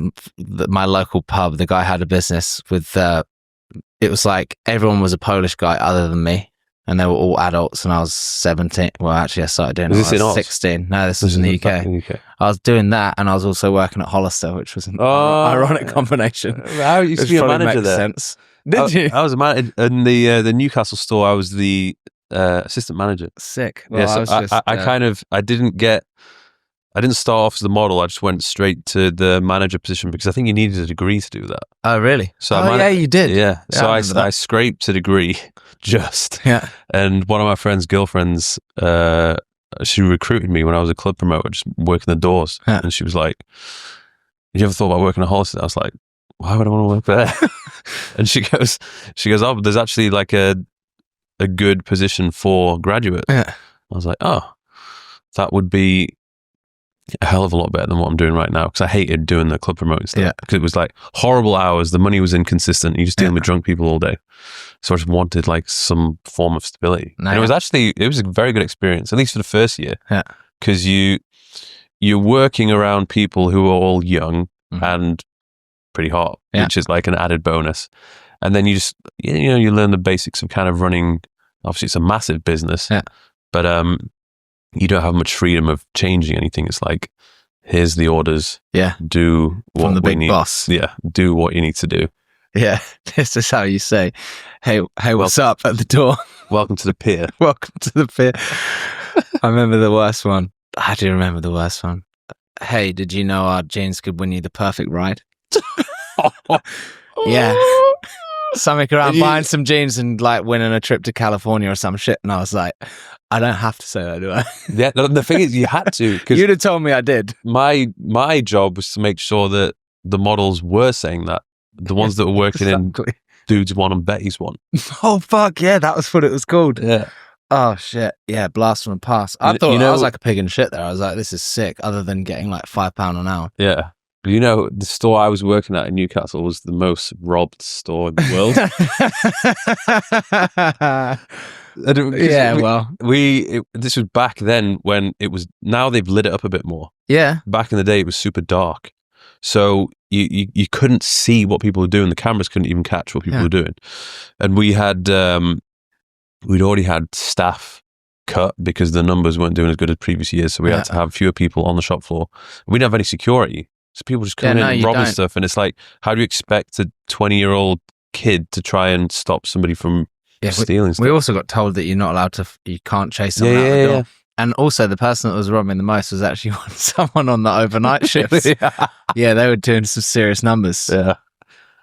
my local pub. The guy had a business with, it was like everyone was a Polish guy other than me. And they were all adults, and I was 17. Well, actually, I started doing it when I was 16. No, this was in the UK. I was doing that, and I was also working at Hollister, which was an ironic combination. How you used to be a manager there? Sense. Did you? I was a manager in the Newcastle store. I was the assistant manager. Sick. Well, Yeah, so I didn't start off as the model. I just went straight to the manager position because I think you needed a degree to do that. Oh, really? So yeah, you did. Yeah. So I scraped a degree just. Yeah. And one of my friend's girlfriends, she recruited me when I was a club promoter, just working the doors. Yeah. And she was like, "Did you ever thought about working at Hollister?" I was like, "Why would I want to work there?" And she goes, "Oh, but there's actually like a good position for graduates. Yeah. I was like, oh, that would be a hell of a lot better than what I'm doing right now, because I hated doing the club promoting stuff, because it was like horrible hours, the money was inconsistent, you just dealing with drunk people all day. So I just wanted like some form of stability. And it was a very good experience, at least for the first year, because you're working around people who are all young and pretty hot, which is like an added bonus. And then you just, you learn the basics of kind of running. Obviously, it's a massive business, but you don't have much freedom of changing anything. It's like, here's the orders. Do what from the big need. boss. Do what you need to do. Yeah, this is how you say, hey, what's up at the door? Welcome to the pier. Welcome to the pier. I remember the worst one. I do remember the worst one. Hey, did you know our jeans could win you the perfect ride? Yeah. Something around buying some jeans and like winning a trip to California or some shit. And I was like, I don't have to say that, do I? Yeah, the thing is, you had to. Cause you'd have told me I did. My job was to make sure that the models were saying that. The ones that were working in Dudes One and Betty's One. Oh, fuck. Yeah, that was what it was called. Yeah. Oh, shit. Yeah, blast from the past. I thought I was like a pig in shit there. I was like, this is sick, other than getting like £5 an hour. Yeah. The store I was working at in Newcastle was the most robbed store in the world. This was back then when it was, now they've lit it up a bit more. Yeah. Back in the day, it was super dark. So you couldn't see what people were doing. The cameras couldn't even catch what people were doing. And we had, we'd already had staff cut because the numbers weren't doing as good as previous years. So we had to have fewer people on the shop floor. We didn't have any security. So people just come in and robbing stuff. And it's like, how do you expect a 20-year-old kid to try and stop somebody from stealing stuff? We also got told that you're not allowed to, you can't chase someone out the door. And also the person that was robbing the most was actually someone on the overnight shifts. Yeah, they were doing some serious numbers. Yeah.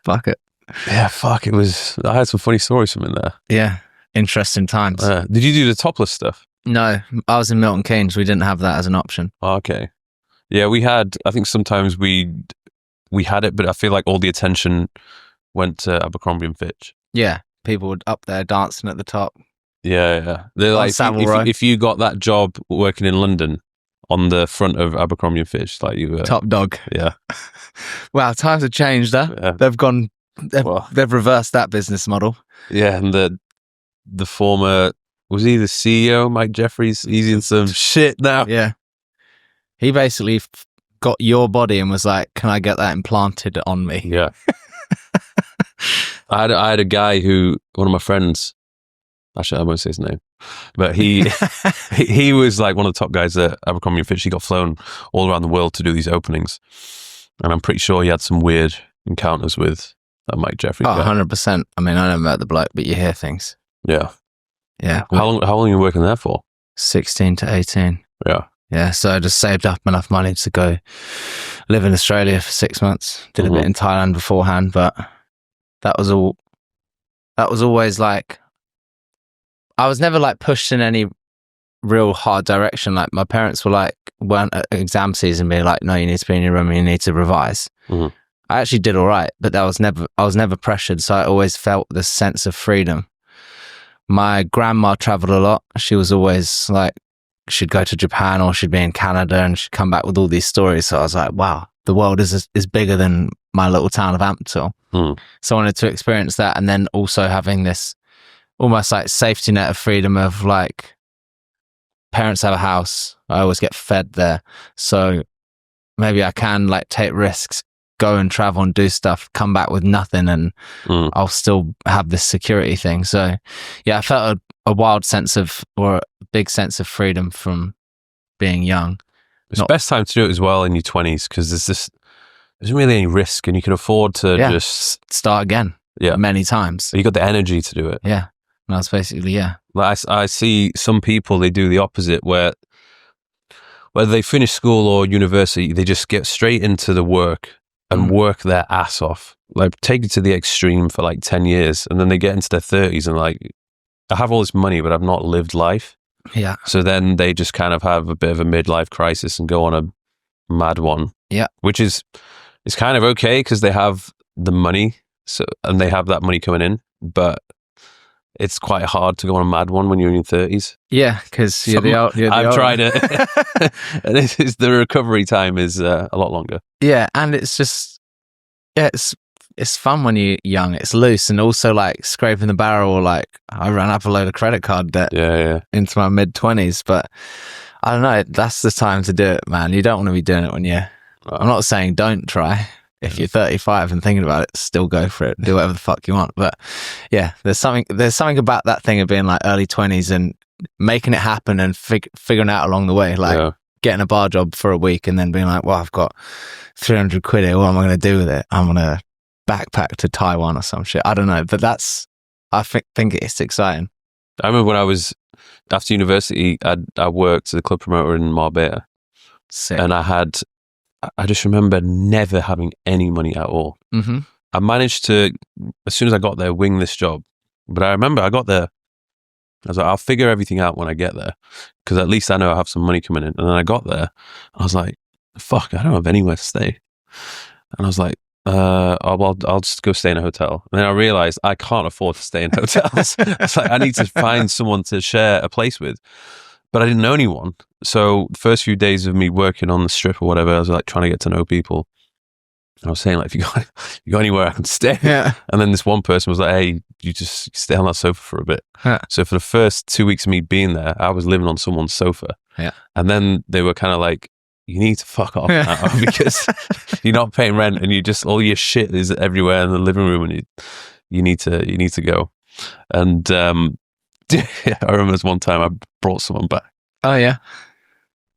Fuck it. Yeah, fuck. It was, I had some funny stories from in there. Yeah. Interesting times. Did you do the topless stuff? No, I was in Milton Keynes. We didn't have that as an option. Okay. Yeah, we had, I think sometimes we had it, but I feel like all the attention went to Abercrombie and Fitch. Yeah. People were up there dancing at the top. Yeah. They're like, if you got that job working in London on the front of Abercrombie and Fitch, like you were top dog. Yeah. Wow, times have changed, huh? Yeah. They've reversed that business model. Yeah, and the former, was he the CEO, Mike Jeffries? He's in some shit now. Yeah. He basically got your body and was like, can I get that implanted on me? Yeah. I had a guy who, one of my friends, actually I won't say his name, but he was like one of the top guys at Abercrombie and Fitch. He got flown all around the world to do these openings. And I'm pretty sure he had some weird encounters with Mike Jeffries. Oh, 100%. I mean, I never met the bloke, but you hear things. Yeah. Yeah. How long are you working there for? 16 to 18. Yeah. Yeah, so I just saved up enough money to go live in Australia for 6 months. Did a bit in Thailand beforehand, but that was always like, I was never like pushed in any real hard direction. Like my parents weren't at exam season being like, no, you need to be in your room and you need to revise. I actually did all right, but I was never pressured. So I always felt this sense of freedom. My grandma traveled a lot. She was always like, she'd go to Japan or she'd be in Canada and she'd come back with all these stories. So I was like, wow, the world is bigger than my little town of Ampthill. So I wanted to experience that. And then also having this almost like safety net of freedom of like, parents have a house. I always get fed there. So maybe I can like take risks, go and travel and do stuff, come back with nothing, and I'll still have this security thing. So yeah, I felt a wild sense of, or a big sense of freedom from being young. It's the best time to do it as well in your 20s, because there's really any risk and you can afford to just start again many times. You got the energy to do it. Yeah. And that's basically, Like I see some people, they do the opposite, where whether they finish school or university, they just get straight into the work and work their ass off. Like take it to the extreme for like 10 years. And then they get into their 30s and like, I have all this money, but I've not lived life. Yeah. So then they just kind of have a bit of a midlife crisis and go on a mad one. Yeah. Which is kind of okay because they have the money, and they have that money coming in. But it's quite hard to go on a mad one when you're in your 30s. Yeah, because I've tried it. And the recovery time is a lot longer. Yeah, and it's just, it's fun when you're young. It's loose, and also like scraping the barrel, or like I ran up a load of credit card debt into my mid-20s, but I don't know, that's the time to do it, man. You don't want to be doing it when you're, I'm not saying don't try. If you're 35 and thinking about it, still go for it. Do whatever the fuck you want. But yeah, there's something about that thing of being like early 20s and making it happen and figuring out along the way, like getting a bar job for a week and then being like, well, I've got 300 quid here. What am I going to do with it? I'm going to backpack to Taiwan or some shit. I don't know. But I think it's exciting. I remember when I was, after university, I worked as a club promoter in Marbella. Sick. And I just remember never having any money at all. Mm-hmm. I managed to, as soon as I got there, wing this job. But I remember I got there, I was like, I'll figure everything out when I get there, because at least I know I have some money coming in. And then I got there, I was like, fuck, I don't have anywhere to stay. And I was like, I'll just go stay in a hotel. And then I realized I can't afford to stay in hotels. It's like, I need to find someone to share a place with. But I didn't know anyone. So the first few days of me working on the strip or whatever, I was like trying to get to know people. And I was saying, like, if you got anywhere I can stay. Yeah. And then this one person was like, hey, you just stay on that sofa for a bit. Yeah. So for the first 2 weeks of me being there, I was living on someone's sofa. Yeah. And then they were kind of like, you need to fuck off now, because you're not paying rent and you just, all your shit is everywhere in the living room, and you need to go. And I remember this one time I brought someone back. Oh yeah.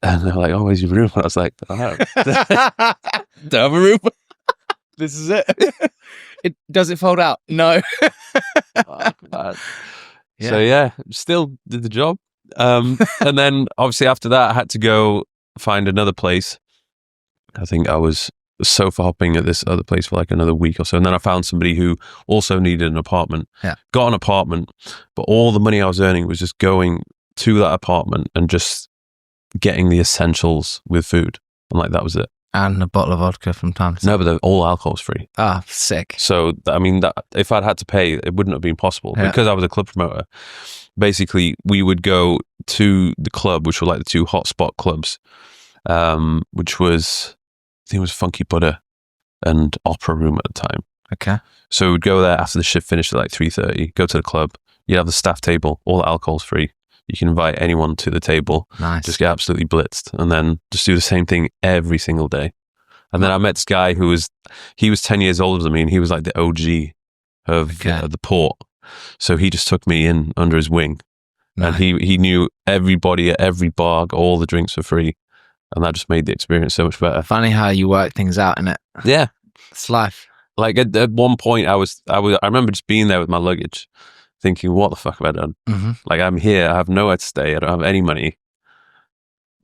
And they're like, oh, where's your room? And I was like, I don't have a room. This is it. Does it fold out? No. Oh, man. Yeah. So yeah, still did the job. And then obviously after that, I had to go find another place. I think I was sofa hopping at this other place for like another week or so. And then I found somebody who also needed an apartment. Yeah. Got an apartment, but all the money I was earning was just going to that apartment and just getting the essentials with food. And like, that was it. And a bottle of vodka from time to time. No, but all alcohol's free. Ah, sick. So, I mean, if I'd had to pay, it wouldn't have been possible. Yeah. Because I was a club promoter. Basically, we would go to the club, which were like the two hotspot clubs, which was, I think it was Funky Buddha and Opera Room at the time. Okay. So we'd go there after the shift finished at like 3:30, go to the club. You'd have the staff table, all the alcohol's free. You can invite anyone to the table. Nice. Just get absolutely blitzed, and then just do the same thing every single day. And then I met this guy who was 10 years older than me, and he was like the OG of the port. So he just took me in under his wing. Nice. And he knew everybody at every bar, all the drinks were free. And that just made the experience so much better. Funny how you work things out, innit? Yeah. It's life. Like at one point I remember just being there with my luggage, thinking, what the fuck have I done? Mm-hmm. Like, I'm here, I have nowhere to stay, I don't have any money,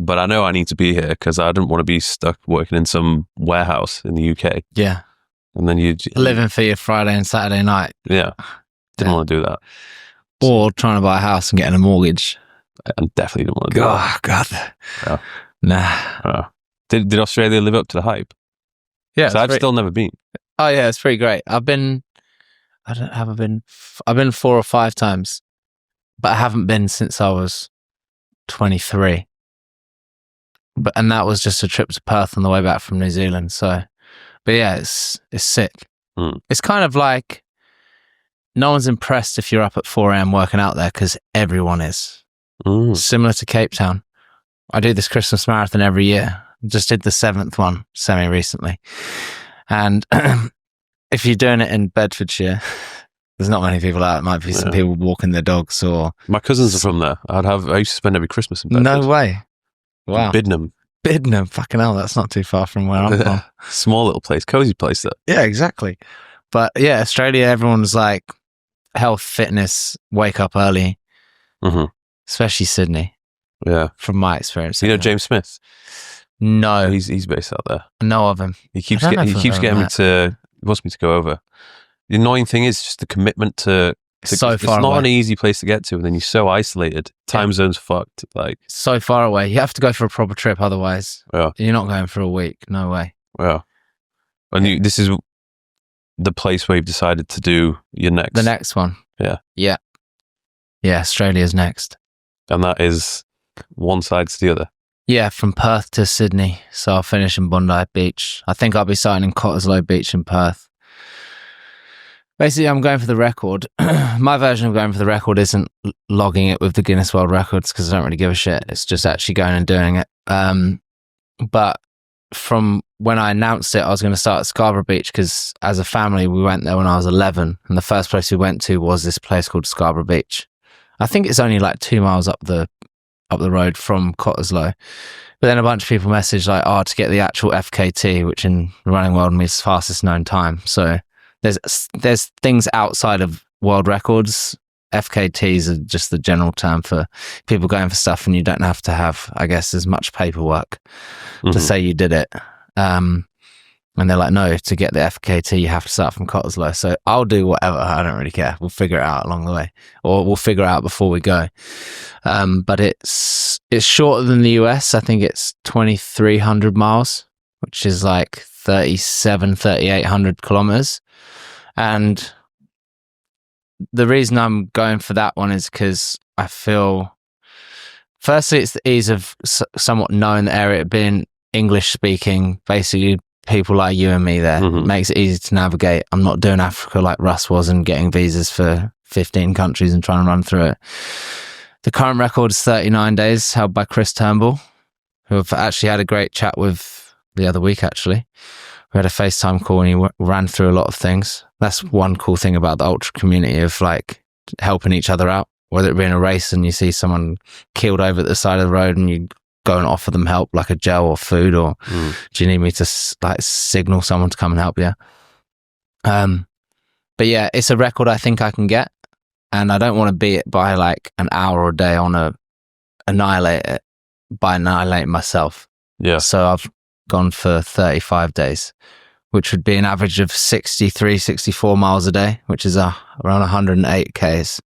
but I know I need to be here because I don't want to be stuck working in some warehouse in the UK. Yeah. And then you living for your Friday and Saturday night. Yeah. Didn't want to do that. Or trying to buy a house and getting a mortgage. I definitely didn't want to do that. Oh, God. Yeah. Nah. Did Australia live up to the hype? Yeah. So I've still never been. Oh, yeah, it's pretty great. I've been 4 or 5 times, but I haven't been since I was 23. And that was just a trip to Perth on the way back from New Zealand. So, but yeah, it's sick. It's kind of like no one's impressed if you're up at 4 a.m. working out there, because everyone is. Similar to Cape Town. I do this Christmas marathon every year. Just did the 7th one semi-recently. And if you're doing it in Bedfordshire, there's not many people out. It might be some people walking their dogs, or... My cousins are from there. I used to spend every Christmas in Bedford. No way. Wow. Biddenham. Fucking hell, that's not too far from where I'm from. Small little place, cozy place though. Yeah, exactly. But yeah, Australia, everyone's like health, fitness, wake up early. Mm-hmm. Especially Sydney. Yeah. From my experience. You know James Smith? No. He's based out there. I know of him. He keeps getting me to, he wants me to go over. The annoying thing is just the commitment to so far it's not away. an easy place to get to, and then you're so isolated. Time zone's fucked. Like, so far away. You have to go for a proper trip, otherwise you're not going for a week. No way. Yeah. And this is the place where you've decided to do your next... The next one. Yeah. Yeah. Yeah, Australia's next. And that is one side to the other. Yeah, from Perth to Sydney. So I'll finish in Bondi Beach. I think I'll be starting in Cottesloe Beach in Perth. Basically, I'm going for the record. My version of going for the record isn't logging it with the Guinness World Records because I don't really give a shit. It's just actually going and doing it. But from when I announced it, I was going to start at Scarborough Beach because as a family, we went there when I was 11. And the first place we went to was this place called Scarborough Beach. I think it's only like 2 miles up the road from Cottesloe. But then a bunch of people messaged like, to get the actual FKT, which in the running world means fastest known time. So there's things outside of world records. FKTs are just the general term for people going for stuff, and you don't have to have, I guess, as much paperwork to say you did it. And they're like, no, to get the FKT, you have to start from Cottesloe. So I'll do whatever. I don't really care. We'll figure it out along the way, or we'll figure it out before we go. But it's shorter than the US. I think it's 2,300 miles, which is like 3,800 kilometers. And the reason I'm going for that one is because I feel, firstly, it's the ease of somewhat knowing the area, being English speaking, basically people like you and me there. Makes it easy to navigate. I'm not doing Africa like Russ was and getting visas for 15 countries and trying to run through it. The current record is 39 days, held by Chris Turnbull, who I've actually had a great chat with the other week, actually. We had a FaceTime call and he ran through a lot of things. That's one cool thing about the ultra community of like helping each other out, whether it be in a race and you see someone keeled over at the side of the road and you go and offer them help, like a gel or food, or do you need me to like signal someone to come and help you? But yeah, it's a record I think I can get, and I don't want to beat it by like an hour a day on annihilating myself. Yeah. So I've gone for 35 days, which would be an average of 63, 64 miles a day, which is around 108 Ks.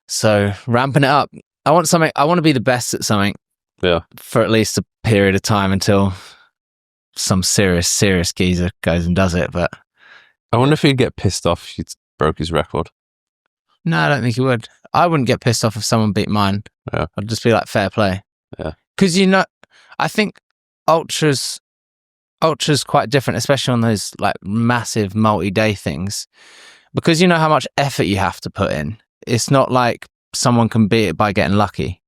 So ramping it up. I want to be the best at something for at least a period of time until some serious geezer goes and does it. But I wonder if he'd get pissed off if you broke his record. No, I don't think he would. I wouldn't get pissed off if someone beat mine. Yeah. I'd just be like, fair play. Yeah. Because, I think ultra's quite different, especially on those like massive multi-day things, because you know how much effort you have to put in. It's not like someone can beat it by getting lucky.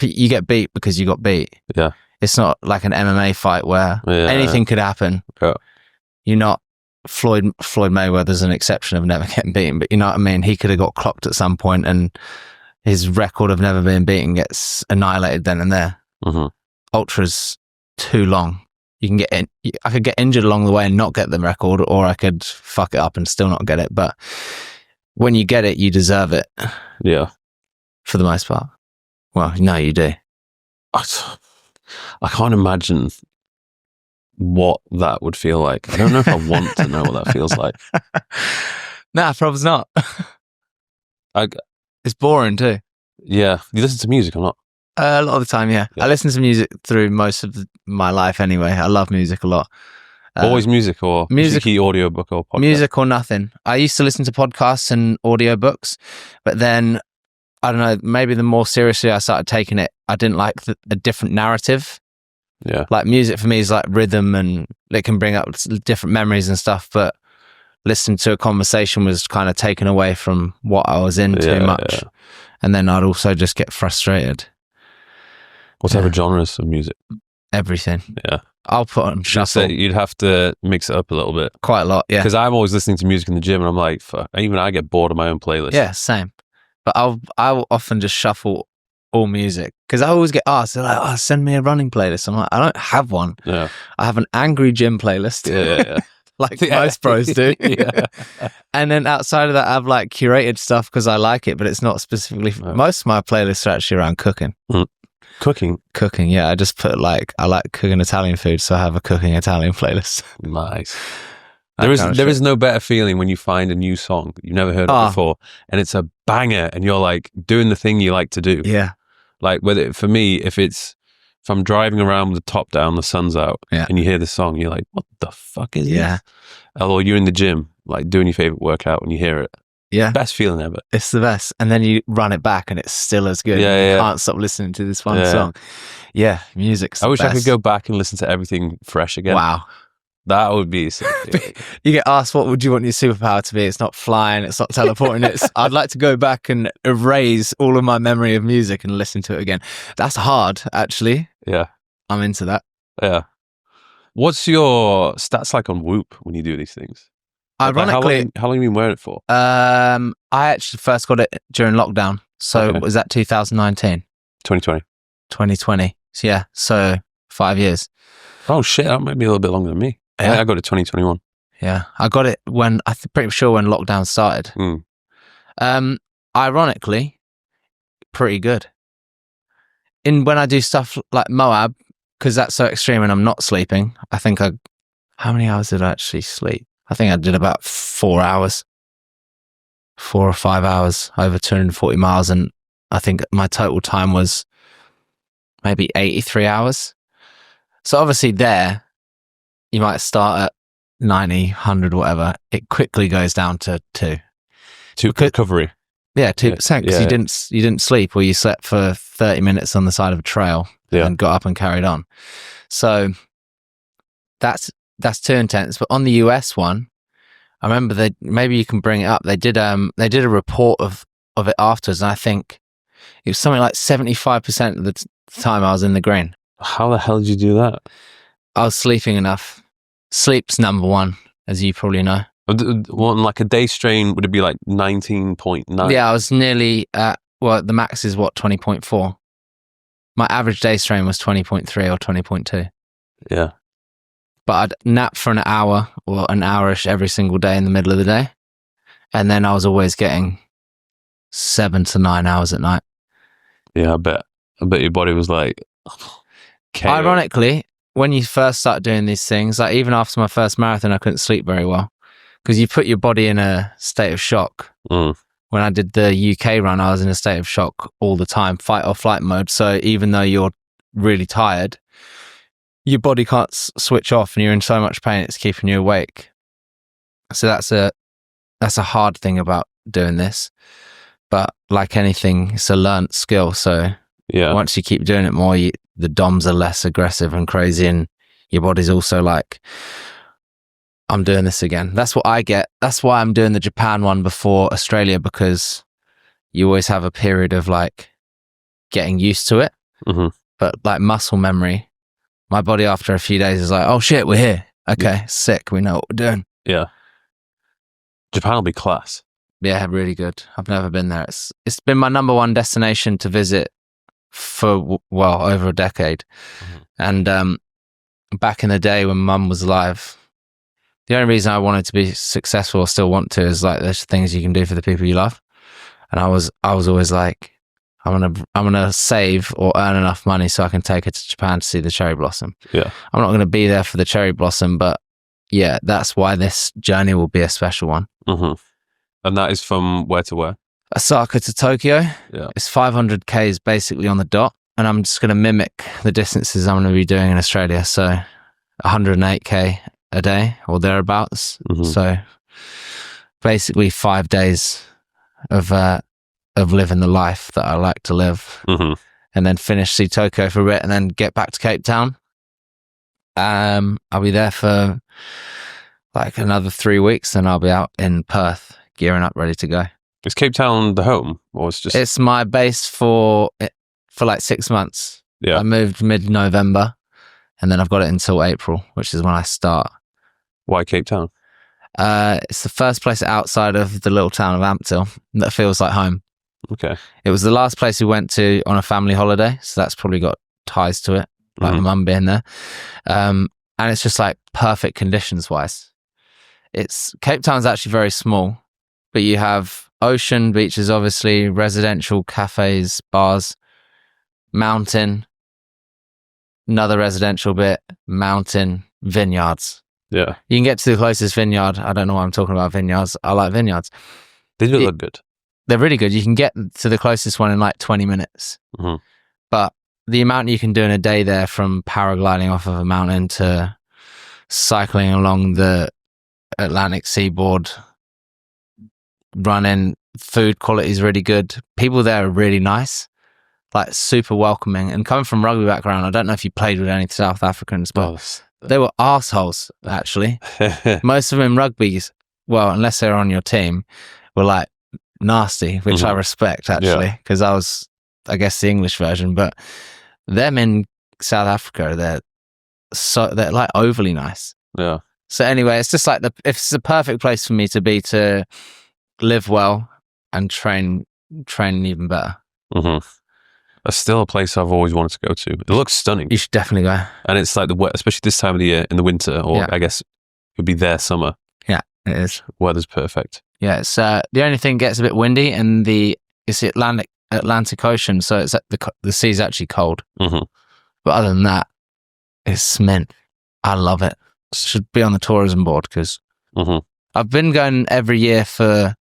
You get beat because you got beat. Yeah. It's not like an MMA fight where anything could happen. Yeah. You're not Floyd Mayweather's an exception of never getting beaten, but you know what I mean? He could have got clocked at some point and his record of never being beaten gets annihilated then and there. Ultra's too long. You can get I could get injured along the way and not get the record, or I could fuck it up and still not get it. But when you get it, you deserve it. Yeah. For the most part. Well, no, you do. I can't imagine what that would feel like. I don't know if I want to know what that feels like. Nah, probably not. It's boring too. Yeah. You listen to music or not? A lot of the time, yeah. I listen to music through most of my life anyway. I love music a lot. Always music or music, audiobook or podcast? Music or nothing. I used to listen to podcasts and audiobooks, but then, I don't know, maybe the more seriously I started taking it, I didn't like a different narrative. Yeah. Like music for me is like rhythm and it can bring up different memories and stuff, but listening to a conversation was kind of taken away from what I was in too much. Yeah. And then I'd also just get frustrated. What type of genres of music? Everything. Yeah. I'll put on shuffle. You'd have to mix it up a little bit. Quite a lot, yeah. Because I'm always listening to music in the gym and I'm like, fuck, even I get bored of my own playlist. Yeah, same. But I'll often just shuffle all music because I always get asked, they're like, send me a running playlist. I'm like, I don't have one. Yeah. I have an angry gym playlist. Yeah. Like most pros do. Yeah. And then outside of that, I've like curated stuff because I like it, but it's not specifically, most of my playlists are actually around cooking. Cooking, yeah. I just put I like cooking Italian food, so I have a cooking Italian playlist. Nice. There is no better feeling when you find a new song you've never heard of before, and it's a banger, and you're like doing the thing you like to do. Yeah. Like for me, if I'm driving around with the top down, the sun's out, and you hear the song, you're like, what the fuck is this? Or you're in the gym, like doing your favorite workout, when you hear it, Yeah. Best feeling ever. It's the best. And then you run it back and it's still as good. Yeah, You can't stop listening to this one Yeah. song. Yeah, music's I wish the I could best. go back and listen to everything fresh again. Wow. That would be sick. Yeah. You get asked, what would you want your superpower to be? It's not flying, it's not teleporting. I'd like to go back and erase all of my memory of music and listen to it again. That's hard, actually. Yeah. I'm into that. Yeah. What's your stats like on Whoop when you do these things? Ironically, how long have you been wearing it for? I actually first got it during lockdown. So was that 2019? 2020. 2020. So yeah, so 5 years. Oh shit, that might be a little bit longer than me. Yeah. I got it 2021. Yeah, I got it when pretty sure when lockdown started. Ironically, pretty good. When I do stuff like Moab, because that's so extreme and I'm not sleeping, how many hours did I actually sleep? I think I did about 4 hours, 4 or 5 hours over 240 miles. And I think my total time was maybe 83 hours. So obviously there, you might start at 90, 100, whatever. It quickly goes down to 2. Recovery. Yeah, 2%, because you didn't sleep, or you slept for 30 minutes on the side of a trail and got up and carried on. So that's too intense. But on the US one, I remember maybe you can bring it up. They did a report of it afterwards, and I think it was something like 75% of the time I was in the green. How the hell did you do that? I was sleeping enough. Sleep's number one, as you probably know. Well, like a day strain, would it be like 19.9? Yeah, I was nearly at, the max is 20.4. My average day strain was 20.3 or 20.2. Yeah. But I'd nap for an hour or an hour-ish every single day in the middle of the day. And then I was always getting 7 to 9 hours at night. Yeah, I bet your body was like... chaos. Ironically, when you first start doing these things, like even after my first marathon, I couldn't sleep very well. Because you put your body in a state of shock. When I did the UK run, I was in a state of shock all the time, fight or flight mode. So even though you're really tired, your body can't switch off and you're in so much pain, it's keeping you awake. So that's a hard thing about doing this. But like anything, it's a learnt skill. So once you keep doing it more, the DOMs are less aggressive and crazy, and your body's also like, I'm doing this again. That's what I get. That's why I'm doing the Japan one before Australia, because you always have a period of like getting used to it. But like muscle memory, my body after a few days is like, oh shit, we're here. Okay, sick. We know what we're doing. Yeah. Japan will be class. Yeah, really good. I've never been there. It's been my number one destination to visit for, over a decade. And back in the day when Mum was alive, the only reason I wanted to be successful or still want to is like there's things you can do for the people you love. And I was always like, I'm gonna save or earn enough money so I can take her to Japan to see the cherry blossom. Yeah. I'm not gonna be there for the cherry blossom, but yeah, that's why this journey will be a special one. And that is from where to where? Osaka to Tokyo. Yeah. It's 500 Ks basically on the dot. And I'm just gonna mimic the distances I'm gonna be doing in Australia. So 108 K a day or thereabouts. So basically 5 days of living the life that I like to live, and then see Tokyo for a bit, and then get back to Cape Town. I'll be there for like another 3 weeks, and I'll be out in Perth gearing up, ready to go. Is Cape Town the home, or it's just? It's my base for like 6 months. Yeah, I moved mid-November, and then I've got it until April, which is when I start. Why Cape Town? It's the first place outside of the little town of Ampthill that feels like home. Okay. It was the last place we went to on a family holiday, so that's probably got ties to it, like my mum being there. And it's just like perfect conditions wise. Cape Town's actually very small, but you have ocean, beaches, obviously, residential, cafes, bars, mountain, another residential bit, mountain, vineyards. Yeah. You can get to the closest vineyard. I don't know why I'm talking about vineyards. I like vineyards. They do look good. They're really good. You can get to the closest one in like 20 minutes. But the amount you can do in a day there, from paragliding off of a mountain to cycling along the Atlantic seaboard, running. Food quality is really good. People there are really nice, like super welcoming. And coming from rugby background, I don't know if you played with any South Africans, but they were arseholes, actually. Most of them in rugby's, well, unless they're on your team, were like nasty, which I respect, actually, because I was, I guess, the English version. But them in South Africa, they're like overly nice. Yeah. So anyway, it's just like it's the perfect place for me to be, to live well and train even better. It's still a place I've always wanted to go to. It looks stunning. You should definitely go. And it's like especially this time of the year in the winter, or I guess it would be their summer. Yeah, it is. Weather's perfect. Yeah, it's the only thing gets a bit windy, and it's the Atlantic Ocean, so it's the sea's actually cold. But other than that, it's mint. I love it. Should be on the tourism board, because I've been going every year for,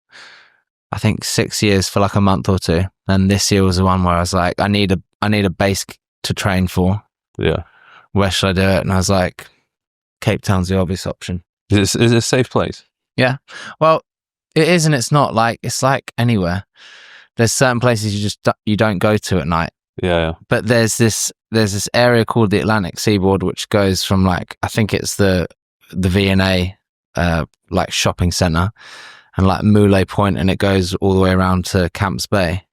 I think, 6 years for like a month or two, and this year was the one where I was like, I need a base to train for. Yeah. Where should I do it? And I was like, Cape Town's the obvious option. Is it a safe place? Yeah. Well, it is, and it's not. Like, it's like anywhere. There's certain places you don't go to at night. Yeah. But there's this area called the Atlantic Seaboard, which goes from, like, I think it's the V&A like shopping centre, and like Moulay Point, and it goes all the way around to Camps Bay,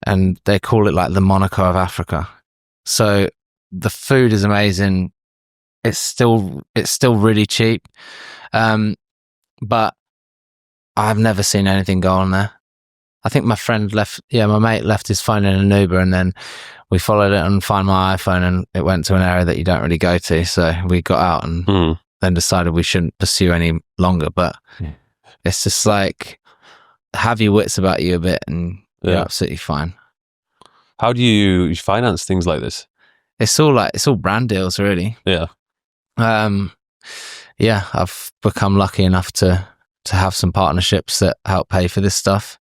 and they call it like the Monaco of Africa. So the food is amazing. It's still really cheap, but I've never seen anything go on there. I think my mate left his phone in an Uber, and then we followed it and Find My iPhone, and it went to an area that you don't really go to. So we got out and then decided we shouldn't pursue any longer. But it's just like, have your wits about you a bit, and you're absolutely fine. How do you finance things like this? It's all brand deals, really. Yeah. I've become lucky enough to have some partnerships that help pay for this stuff.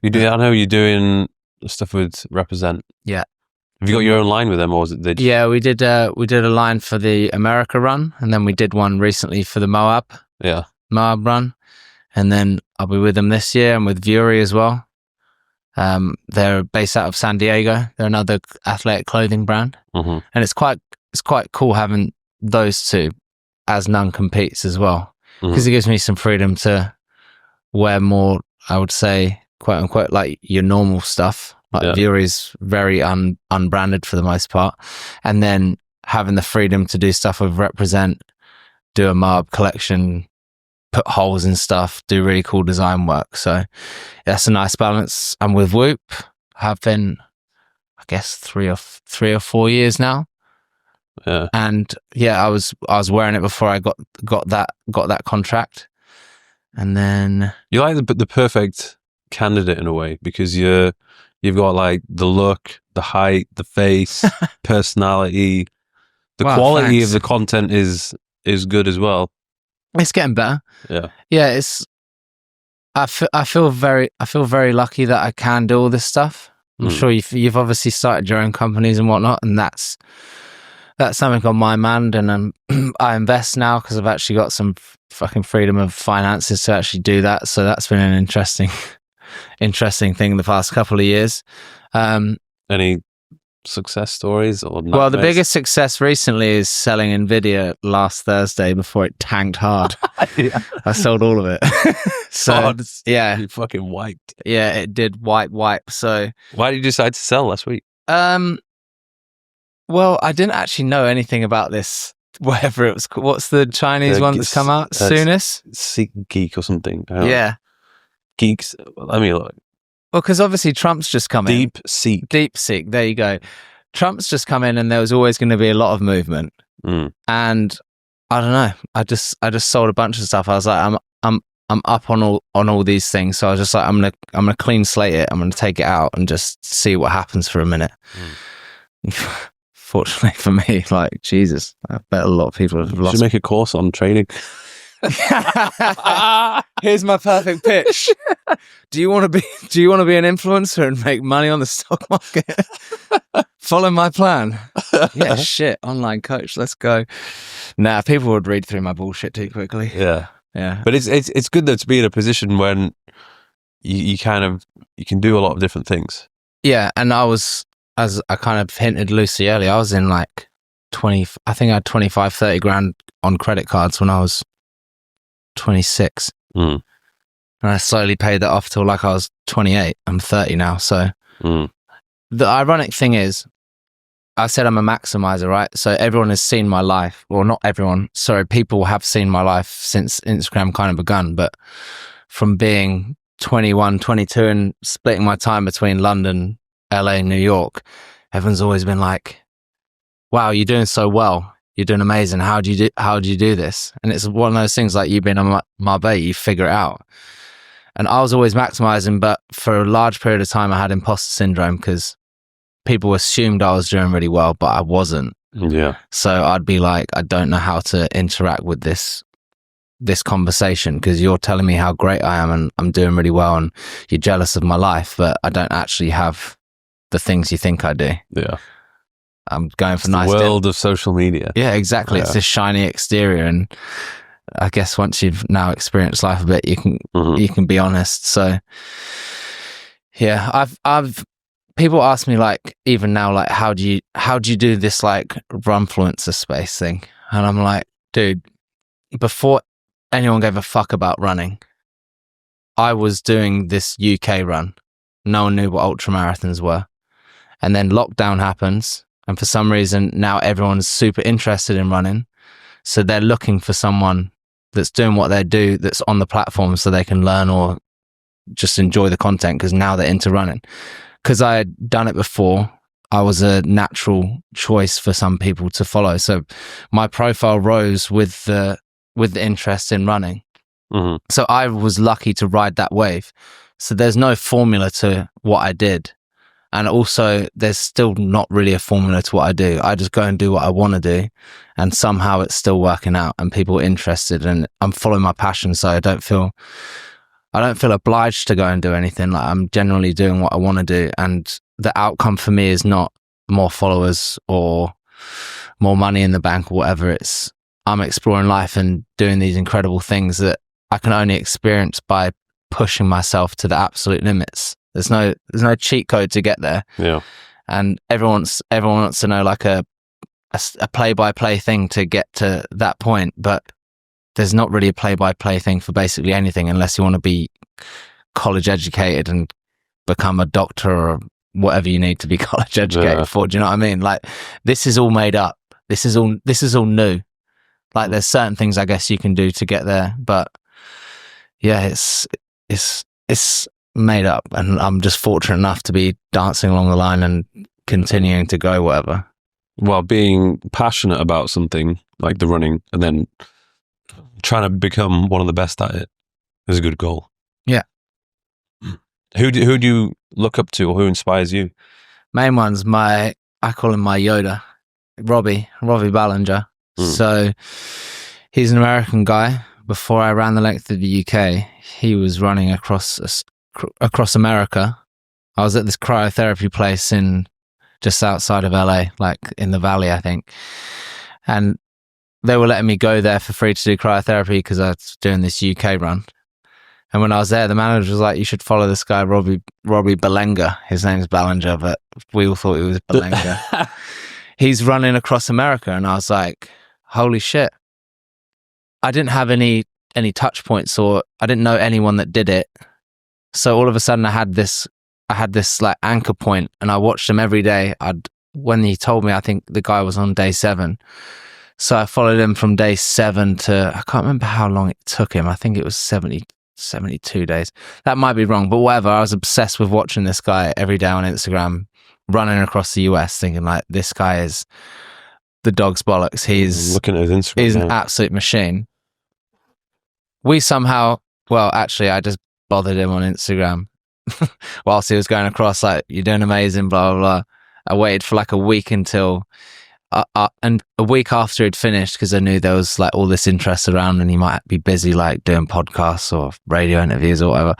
I know you're doing stuff with Represent. Yeah. Have you got your own line with them, or was it? Yeah, we did a line for the America run, and then we did one recently for the Moab run, and then I'll be with them this year, and with Vury as well. They're based out of San Diego. They're another athletic clothing brand, and it's quite cool having those two as non-competes as well, because it gives me some freedom to wear more, I would say, quote unquote, like your normal stuff. Like Vury's very unbranded for the most part, and then having the freedom to do stuff with Represent, do a Moab collection, put holes in stuff, do really cool design work. So that's a nice balance. And with Whoop, I've been, I guess, 3 or 4 years now. Yeah. And I was wearing it before I got that contract. And then you're like the perfect candidate in a way, because you've got like the look, the height, the face, personality. The quality of the content is good as well. It's getting better. Yeah. Yeah, I feel very lucky that I can do all this stuff. I'm sure you've obviously started your own companies and whatnot, and that's something on my mind. And I invest now because I've actually got some fucking freedom of finances to actually do that. So that's been an interesting thing the past couple of years. Any success stories or well, the biggest success recently is selling Nvidia last Thursday before it tanked hard. I sold all of it. So you fucking wiped. Yeah, it did wipe. So why did you decide to sell last week? Well, I didn't actually know anything about this, whatever it was. What's the Chinese one that's come out? Soonest? Geek or something. Yeah. Geeks. Let me look. Well, because obviously Trump's just come in. DeepSeek. There you go. Trump's just come in, and there was always going to be a lot of movement. And I don't know. I just sold a bunch of stuff. I was like, I'm up on all these things. So I was just like, I'm gonna clean slate it. I'm gonna take it out and just see what happens for a minute. Fortunately for me, like, Jesus, I bet a lot of people have lost. You should make a course on trading. Here's my perfect pitch. Do you want to be an influencer and make money on the stock market? Follow my plan. Yeah, shit. Online coach. Let's go. Nah, people would read through my bullshit too quickly. Yeah. Yeah. But it's good though to be in a position when you can do a lot of different things. Yeah, and I was, as I kind of hinted loosely earlier, I was in like 20, I think I had 25, 30 grand on credit cards when I was 26. Mm. And I slowly paid that off till like I was 28. I'm 30 now. So the ironic thing is, I said I'm a maximizer, right? So everyone has seen my life, or not everyone, sorry, people have seen my life since Instagram kind of begun. But from being 21, 22 and splitting my time between London, LA, New York, everyone's always been like, wow, you're doing so well. You're doing amazing. How do you do this? And it's one of those things like you've been on Marbella, you figure it out. And I was always maximizing, but for a large period of time, I had imposter syndrome because people assumed I was doing really well, but I wasn't. Yeah. So I'd be like, I don't know how to interact with this conversation because you're telling me how great I am and I'm doing really well and you're jealous of my life, but I don't actually have the things you think I do. Yeah. I'm going for it's nice the world of social media. Yeah, exactly. Yeah. It's this shiny exterior, and I guess once you've now experienced life a bit, you can be honest. So yeah, I've people ask me like, even now, like, how do you do this like runfluencer space thing? And I'm like, dude, before anyone gave a fuck about running, I was doing this UK run. No one knew what ultra marathons were. And then lockdown happens. And for some reason, now everyone's super interested in running. So they're looking for someone that's doing what they do, that's on the platform so they can learn or just enjoy the content because now they're into running. Because I had done it before, I was a natural choice for some people to follow. So my profile rose with the interest in running. Mm-hmm. So I was lucky to ride that wave. So there's no formula to what I did. And also there's still not really a formula to what I do. I just go and do what I want to do. And somehow it's still working out and people are interested and I'm following my passion. So I don't feel obliged to go and do anything. Like I'm generally doing what I want to do. And the outcome for me is not more followers or more money in the bank or whatever. It's I'm exploring life and doing these incredible things that I can only experience by pushing myself to the absolute limits. There's no cheat code to get there. Yeah. And everyone wants to know like a play-by-play thing to get to that point, but there's not really a play-by-play thing for basically anything unless you want to be college educated and become a doctor or whatever you need to be college educated for. Do you know what I mean? Like this is all made up. This is all new. Like there's certain things I guess you can do to get there, but yeah, it's made up, and I'm just fortunate enough to be dancing along the line and continuing to go whatever. Well, being passionate about something like the running and then trying to become one of the best at it is a good goal. Yeah. Who do you look up to or who inspires you? Main one's I call him my Yoda, Robbie Ballinger. So he's an American guy. Before I ran the length of the UK, he was running across America. I was at this cryotherapy place just outside of LA, like in the valley, I think. And they were letting me go there for free to do cryotherapy because I was doing this UK run. And when I was there, the manager was like, you should follow this guy, Robbie Ballinger. His name's Ballinger, but we all thought it was Ballinger. He's running across America. And I was like, holy shit. I didn't have any touch points or I didn't know anyone that did it. So all of a sudden I had this like anchor point and I watched him every day. When he told me, I think the guy was on day 7. So I followed him from day 7 to, I can't remember how long it took him. I think it was 72 days. That might be wrong, but whatever. I was obsessed with watching this guy every day on Instagram, running across the US, thinking like, this guy is the dog's bollocks. He's looking at his Instagram. He's an absolute machine. We somehow, well, actually, I just bothered him on Instagram whilst he was going across, like, you're doing amazing, blah, blah, blah. I waited for like a week until, and a week after he'd finished, because I knew there was like all this interest around and he might be busy like doing podcasts or radio interviews or whatever.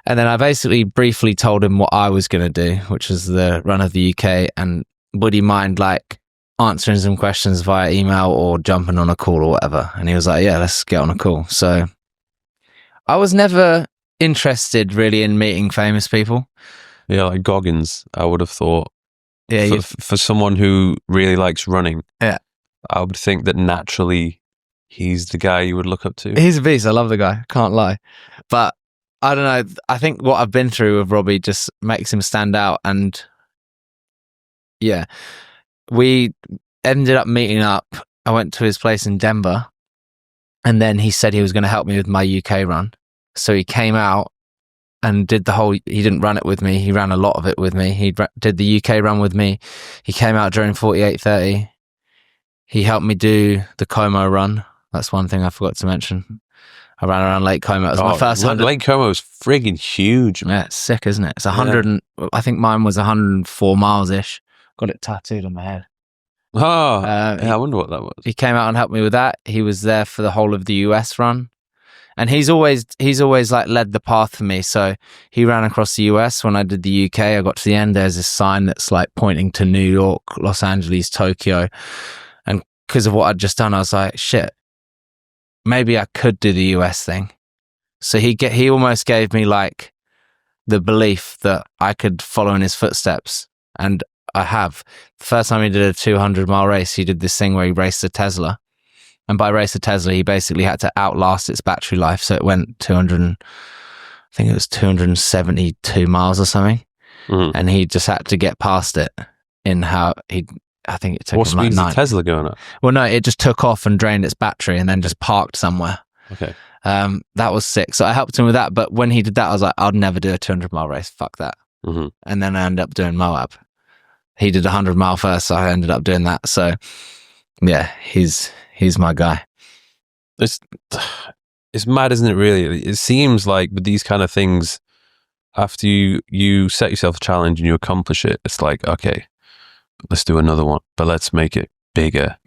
And then I basically briefly told him what I was going to do, which was the run of the UK, and would he mind like answering some questions via email or jumping on a call or whatever. And he was like, yeah, let's get on a call. So I was never interested really in meeting famous people. Yeah, like Goggins, I would have thought. Yeah, for someone who really likes running, yeah, I would think that naturally he's the guy you would look up to. he's a beast. I love the guy. Can't lie. But I don't know. I think what I've been through with Robbie just makes him stand out. And yeah, we ended up meeting up. I went to his place in Denver, and then he said he was going to help me with my UK run. So he came out and did he didn't run it with me. He ran a lot of it with me. He did the UK run with me. He came out during 48:30. He helped me do the Como run. That's one thing I forgot to mention. I ran around Lake Como. It was my first 100. Lake Como is friggin' huge, man. Yeah, it's sick, isn't it? It's 100 I think mine was 104 miles-ish. Got it tattooed on my head. Oh, I wonder what that was. He came out and helped me with that. He was there for the whole of the US run. And he's always like led the path for me. So he ran across the US. When I did the UK, I got to the end. There's this sign that's like pointing to New York, Los Angeles, Tokyo. And because of what I'd just done, I was like, shit, maybe I could do the US thing. So he almost gave me like the belief that I could follow in his footsteps. And I have. The first time he did a 200-mile race, he did this thing where he raced a Tesla. And by race a Tesla, he basically had to outlast its battery life. So it went 272 miles or something. Mm. And he just had to get past it I think it took him like 9. What speed is the Tesla going at? Well, no, it just took off and drained its battery and then just parked somewhere. Okay. That was sick. So I helped him with that. But when he did that, I was like, I'd never do a 200-mile race. Fuck that. Mm-hmm. And then I ended up doing Moab. He did 100-mile first, so I ended up doing that. So yeah, he's my guy. It's mad, isn't it, really? It seems like with these kind of things, after you set yourself a challenge and you accomplish it, it's like, okay, let's do another one, but let's make it bigger,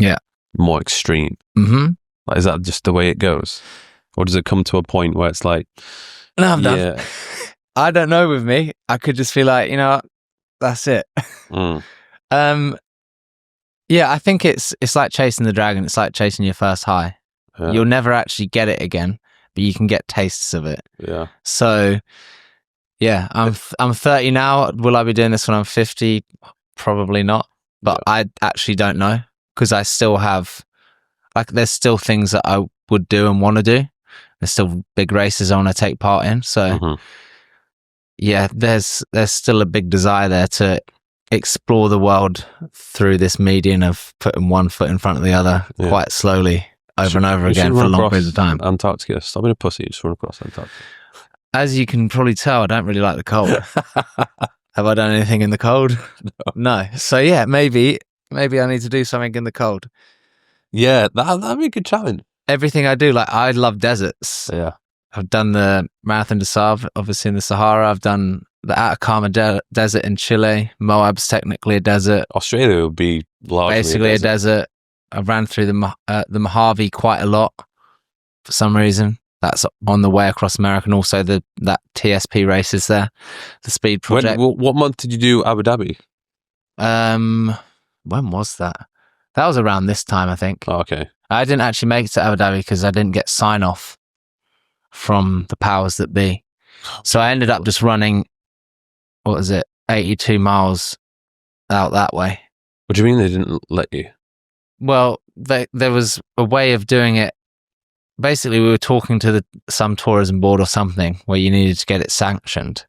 more extreme. Mm-hmm. Like, is that just the way it goes? Or does it come to a point where it's like, no, I'm done. I don't know with me. I could just feel like, that's it. Mm. Yeah, I think it's like chasing the dragon. It's like chasing your first high. Yeah. You'll never actually get it again, but you can get tastes of it. Yeah. So, yeah, I'm 30 now. Will I be doing this when I'm 50? Probably not. But I actually don't know, because I still have, there's still things that I would do and want to do. There's still big races I want to take part in. So, yeah, there's still a big desire there to explore the world through this median of putting one foot in front of the other quite slowly over and over again for long periods of time. Antarctica. Stop being a pussy. Just run across Antarctica. As you can probably tell, I don't really like the cold. Have I done anything in the cold? No. So yeah, maybe I need to do something in the cold. Yeah, that'd be a good challenge. Everything I do, I love deserts. Yeah. I've done the Marathon des Sables, obviously in the Sahara. I've done the Atacama Desert in Chile. Moab's technically a desert. Australia would be largely basically a desert. I ran through the Mojave quite a lot for some reason. That's on the way across America, and also that TSP races there, the Speed Project. What month did you do Abu Dhabi? When was that? That was around this time, I think. Oh, okay. I didn't actually make it to Abu Dhabi because I didn't get sign off from the powers that be. So I ended up just running, 82 miles out that way. What do you mean they didn't let you? Well, there was a way of doing it. Basically, we were talking to some tourism board or something where you needed to get it sanctioned.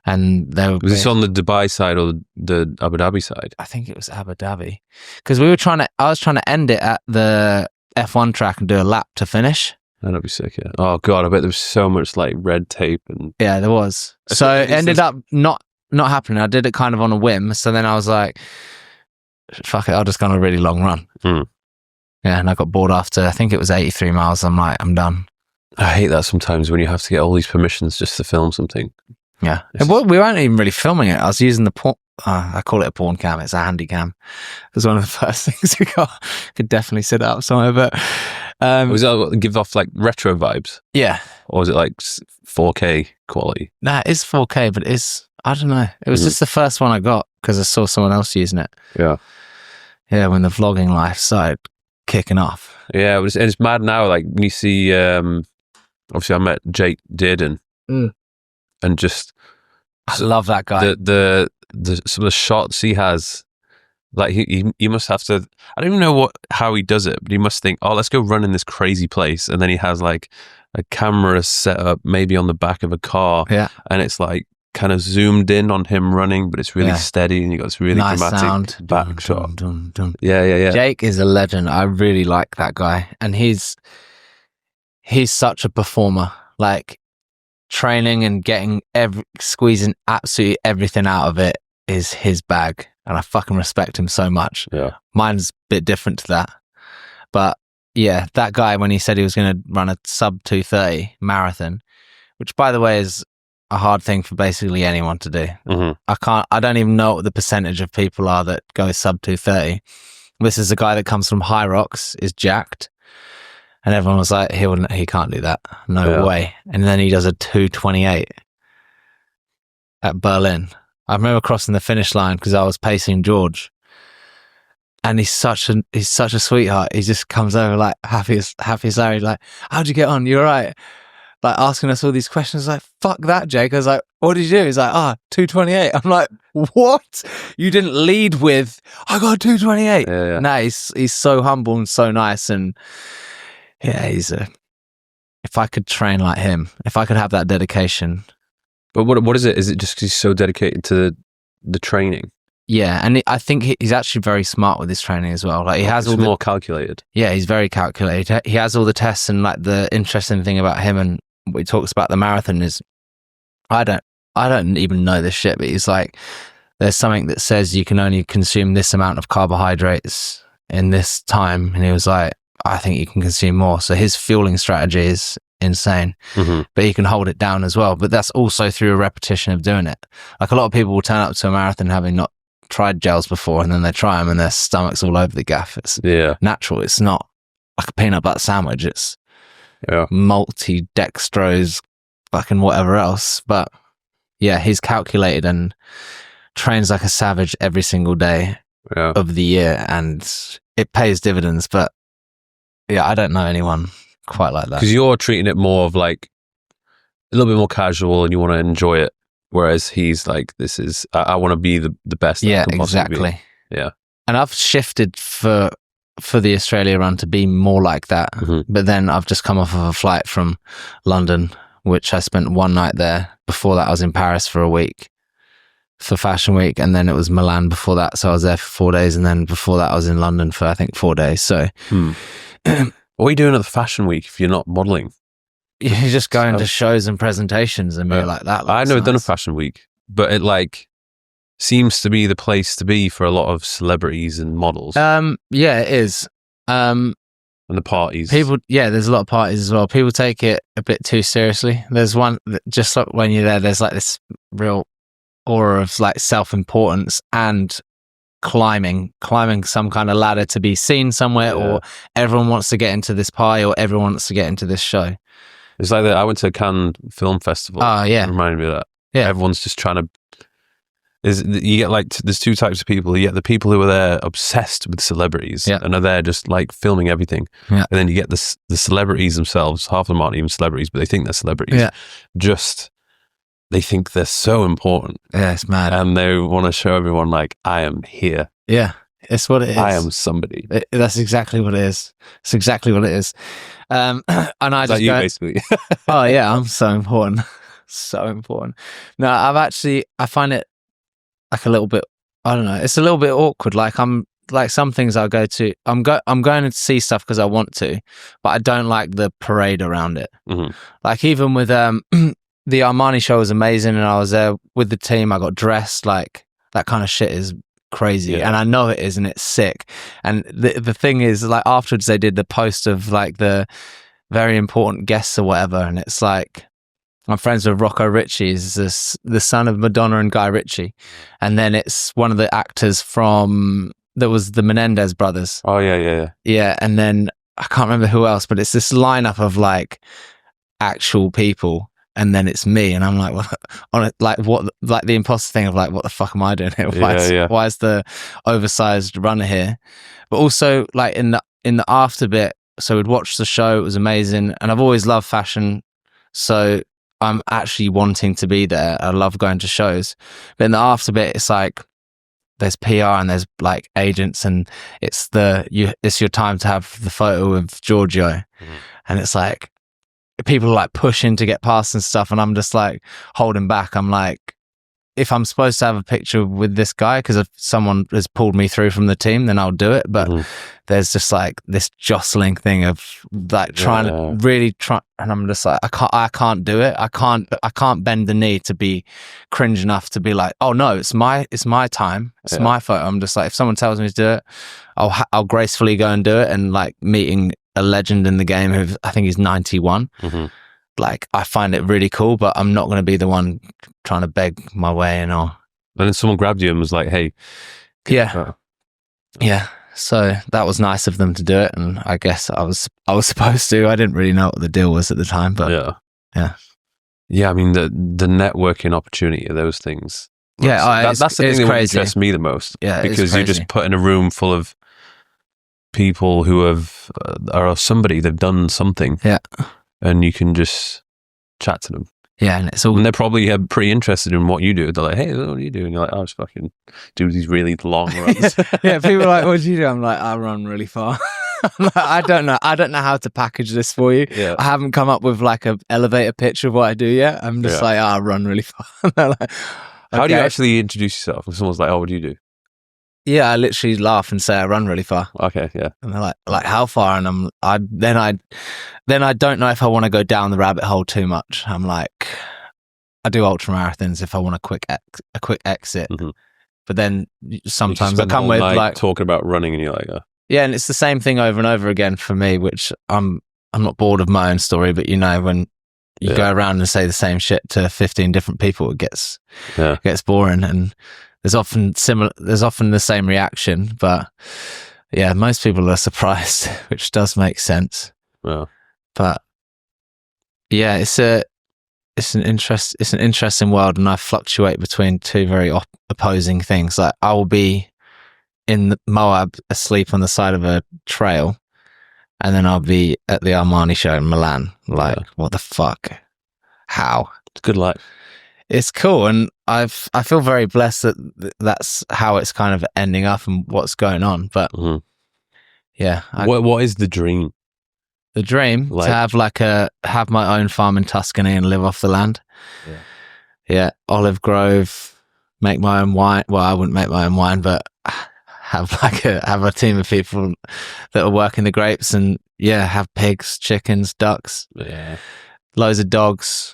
And was this on the Dubai side or the Abu Dhabi side? I think it was Abu Dhabi. Because I was trying to end it at the F1 track and do a lap to finish. That'd be sick, yeah. Oh God, I bet there was so much red tape and yeah, there was. So it ended up not happening. I did it kind of on a whim. So then I was like, fuck it, I'll just go on a really long run. Yeah, and I got bored after, I think it was 83 miles. I'm like, I'm done. I hate that sometimes when you have to get all these permissions just to film something. Yeah. And we weren't even really filming it. I was using the porn. I call it a porn cam. It's a handy cam. It was one of the first things we got. Could definitely sit up somewhere, but was that give off retro vibes? Yeah. Or was it 4K quality? Nah, it's 4K, but I don't know. It was just the first one I got because I saw someone else using it. Yeah. Yeah, when the vlogging life started kicking off. Yeah, it's mad now. When you see, obviously I met Jake Dearden and just I love that guy. the some of the shots he has. Like he must have to. I don't even know how he does it, but he must think, oh, let's go run in this crazy place, and then he has like a camera set up maybe on the back of a car, and it's like kind of zoomed in on him running, but it's really steady, and you got this really nice dramatic sound. back shot. Dun, dun. Yeah. Jake is a legend. I really like that guy, and he's such a performer. Like training and getting squeezing absolutely everything out of it is his bag. And I fucking respect him so much. Yeah. Mine's a bit different to that. But yeah, that guy, when he said he was going to run a sub 2:30 marathon, which by the way is a hard thing for basically anyone to do. I don't even know what the percentage of people are that go sub 2:30. This is a guy that comes from High Rocks, is jacked. And everyone was like, he can't do that. No way. And then he does a 2:28 at Berlin. I remember crossing the finish line because I was pacing George, and he's such a sweetheart. He just comes over like happy as Larry, like, how'd you get on? You're right. Like asking us all these questions. Like, fuck that, Jake. I was like, what did you do? He's like, 2:28. I'm like, what? You didn't lead with, I got 2:28. Yeah. No, he's so humble and so nice, and yeah, if I could train like him, if I could have that dedication. But what is it? Is it just because he's so dedicated to the training? Yeah, and I think he's actually very smart with his training as well. Like he has all more calculated. Yeah, he's very calculated. He has all the tests, and like the interesting thing about him and what he talks about the marathon is, I don't even know this shit, but he's like, there's something that says you can only consume this amount of carbohydrates in this time, and he was like, I think you can consume more. So his fueling strategy is insane, but he can hold it down as well. But that's also through a repetition of doing it. Like a lot of people will turn up to a marathon having not tried gels before, and then they try them and their stomach's all over the gaff. It's natural. It's not like a peanut butter sandwich. It's multi-dextrose fucking whatever else. But yeah, he's calculated and trains like a savage every single day of the year, and it pays dividends. But yeah, I don't know anyone quite like that. Because you're treating it more of like a little bit more casual, and you want to enjoy it. Whereas he's like, this is, I want to be the best. Yeah, exactly. Be. Yeah. And I've shifted for the Australia run to be more like that. But then I've just come off of a flight from London, which I spent one night there. Before that, I was in Paris for a week for Fashion Week. And then it was Milan before that. So I was there for 4 days. And then before that, I was in London for, I think, 4 days. So what are you doing at the Fashion Week if you're not modeling? You're just going to shows and presentations and be like, that. I've never done a Fashion Week, but it like seems to be the place to be for a lot of celebrities and models. Yeah, it is. And the parties. There's a lot of parties as well. People take it a bit too seriously. There's one, just like when you're there's like this real aura of like self-importance and climbing some kind of ladder to be seen somewhere, or everyone wants to get into this pie, or everyone wants to get into this show. It's like that. I went to Cannes Film Festival. Oh, yeah. It reminded me of that. Yeah. Everyone's just trying to... You get like... There's two types of people. You get the people who are there obsessed with celebrities and are there just like filming everything. Yeah. And then you get the celebrities themselves. Half of them aren't even celebrities, but they think they're celebrities. Yeah. They think they're so important. Yeah, it's mad. And they want to show everyone like, I am here. Yeah, it's what it is. I am somebody. That's exactly what it is. It's exactly what it is. And I is just that you basically? Oh yeah, I'm so important. So important. No, I find it like a little bit, I don't know, it's a little bit awkward. Like I'm like some things I'll go to, I'm going to see stuff because I want to, but I don't like the parade around it. Like even with the Armani show was amazing, and I was there with the team. I got dressed, like that kind of shit is crazy, and I know it is, and it's sick. And the thing is, like afterwards they did the post of like the very important guests or whatever, and it's like, I'm friends with Rocco Ritchie, is the son of Madonna and Guy Ritchie, and then it's one of the actors from that was the Menendez brothers. Oh yeah. And then I can't remember who else, but it's this lineup of like actual people. And then it's me, and I'm like, well, like the imposter thing of like, what the fuck am I doing here? Why is the oversized runner here? But also like in the after bit, so we'd watch the show, it was amazing, and I've always loved fashion, so I'm actually wanting to be there. I love going to shows. But in the after bit, it's like there's PR and there's like agents, and it's your time to have the photo of Giorgio. And it's like people are like pushing to get past and stuff, and I'm just like holding back. I'm like, if I'm supposed to have a picture with this guy because if someone has pulled me through from the team, then I'll do it. But there's just like this jostling thing of like trying to really try, and I'm just like, I can't do it. I can't bend the knee to be cringe enough to be like, oh no, it's my time, it's my photo. I'm just like, if someone tells me to do it, I'll gracefully go and do it. And like meeting a legend in the game who I think he's 91. Like, I find it really cool, but I'm not going to be the one trying to beg my way in. Or and then someone grabbed you and was like, "Hey, yeah." So that was nice of them to do it, and I guess I was supposed to. I didn't really know what the deal was at the time, but yeah. I mean, the networking opportunity of those things. That's the thing that would interest me the most. Yeah, because you're just put in a room full of people who are somebody. They've done something. Yeah. And you can just chat to them. Yeah, and they're probably pretty interested in what you do. They're like, "Hey, what do you do?" And you're like, "I just fucking do these really long runs." Yeah, people are like, "What do you do?" I'm like, "I run really far." Like, I don't know how to package this for you. Yeah. I haven't come up with like a elevator pitch of what I do yet. I'm just like, I run really far. They're like, How do you actually introduce yourself? If someone's like, "Oh, what do you do?" Yeah, I literally laugh and say I run really far. Okay, yeah. And they're like how far? And then I don't know if I want to go down the rabbit hole too much. I'm like, I do ultra marathons if I want a quick exit. But then sometimes I come with like talking about running, and you're like, yeah, and it's the same thing over and over again for me, which I'm not bored of my own story, but you know, when you go around and say the same shit to 15 different people, it gets boring. And there's often the same reaction, but yeah, most people are surprised, which does make sense. Yeah. But yeah, it's an interesting world, and I fluctuate between two very opposing things. Like, I will be in Moab asleep on the side of a trail, and then I'll be at the Armani show in Milan. Like, what the fuck? How? It's good life. It's cool, and I feel very blessed that that's how it's kind of ending up and what's going on. But yeah, what is the dream? The dream to have my own farm in Tuscany and live off the land. Yeah, olive grove, make my own wine. Well, I wouldn't make my own wine, but have a team of people that are working the grapes, and have pigs, chickens, ducks, loads of dogs.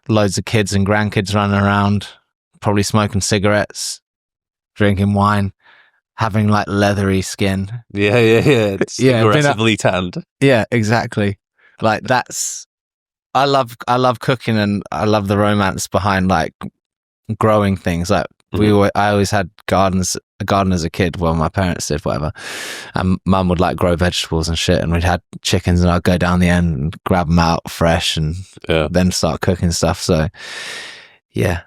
Loads of kids and grandkids running around, probably smoking cigarettes, drinking wine, having like leathery skin. Yeah. It's aggressively tanned. Yeah, exactly. Like I love cooking, and I love the romance behind like growing things. Like I always had a garden as a kid. Well, my parents did, whatever. And mum would like grow vegetables and shit, and we'd had chickens, and I'd go down the end and grab them out fresh and then start cooking stuff. So yeah,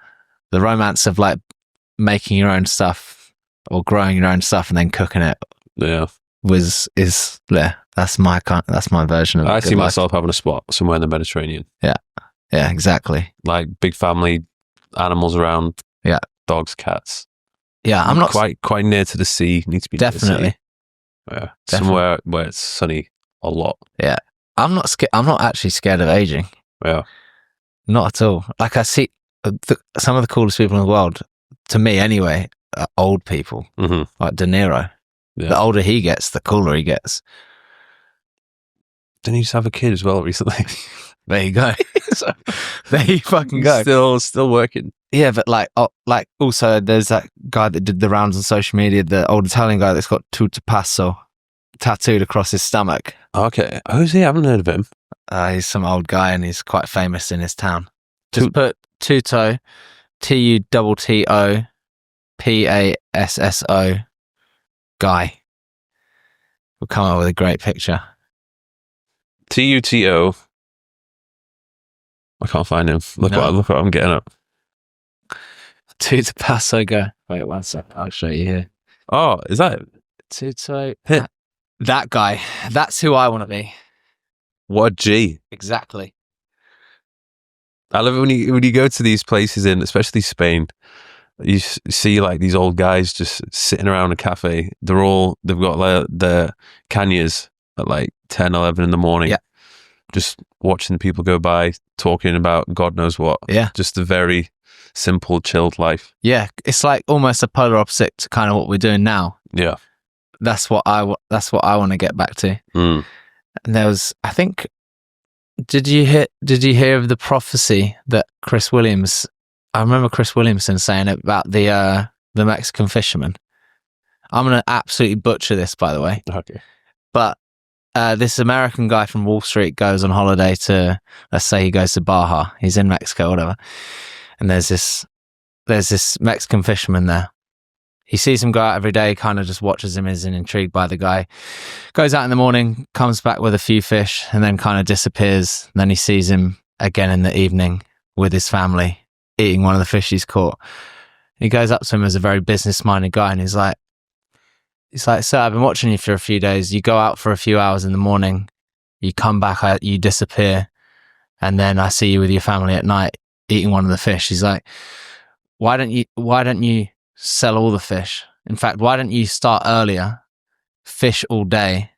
the romance of like making your own stuff or growing your own stuff and then cooking it that's my version of it. I see myself having a spot somewhere in the Mediterranean. Yeah, exactly. Like big family, animals around. Yeah. Dogs, cats. Yeah, I'm not quite near to the sea. Needs to be definitely. Near the sea. Yeah, somewhere where it's sunny a lot. Yeah, I'm not scared. I'm not actually scared of aging. Yeah, not at all. Like, I see some of the coolest people in the world, to me anyway, are old people. Like De Niro. Yeah. The older he gets, the cooler he gets. Didn't he just have a kid as well recently? There you go. So, there you fucking go. Still working. Yeah, but like also there's that guy that did the rounds on social media, the old Italian guy that's got tutto passo tattooed across his stomach. Okay. Who's he? I haven't heard of him. He's some old guy, and he's quite famous in his town. Just put tutto, TUTTO PASSO guy. We'll come up with a great picture. TUTO. I can't find him. Look what I'm getting up. Tutto passo go. Wait 1 sec. I'll show you here. Oh, is that it? Tutto. That guy. That's who I want to be. What a G. Exactly. I love it when you go to these places in, especially Spain. You see like these old guys just sitting around a cafe. They've got their cañas at like 10, 11 in the morning. Yeah. Just watching the people go by, talking about God knows what. Yeah. Just a very simple, chilled life. Yeah. It's like almost a polar opposite to kind of what we're doing now. Yeah. That's what I want to get back to. Mm. And there was, I think, did you hear of the prophecy that Chris Williams? I remember Chris Williamson saying it about the Mexican fisherman. I'm gonna absolutely butcher this, by the way. Okay. But this American guy from Wall Street goes on holiday to, let's say he goes to Baja. He's in Mexico, or whatever. And there's this Mexican fisherman there. He sees him go out every day, kind of just watches him, is intrigued by the guy. Goes out in the morning, comes back with a few fish, and then kind of disappears. And then he sees him again in the evening with his family, eating one of the fish he's caught. He goes up to him as a very business-minded guy, and he's like, "Sir, I've been watching you for a few days. You go out for a few hours in the morning, you come back, you disappear, and then I see you with your family at night eating one of the fish." He's like, why don't you sell all the fish? In fact, why don't you start earlier, fish all day,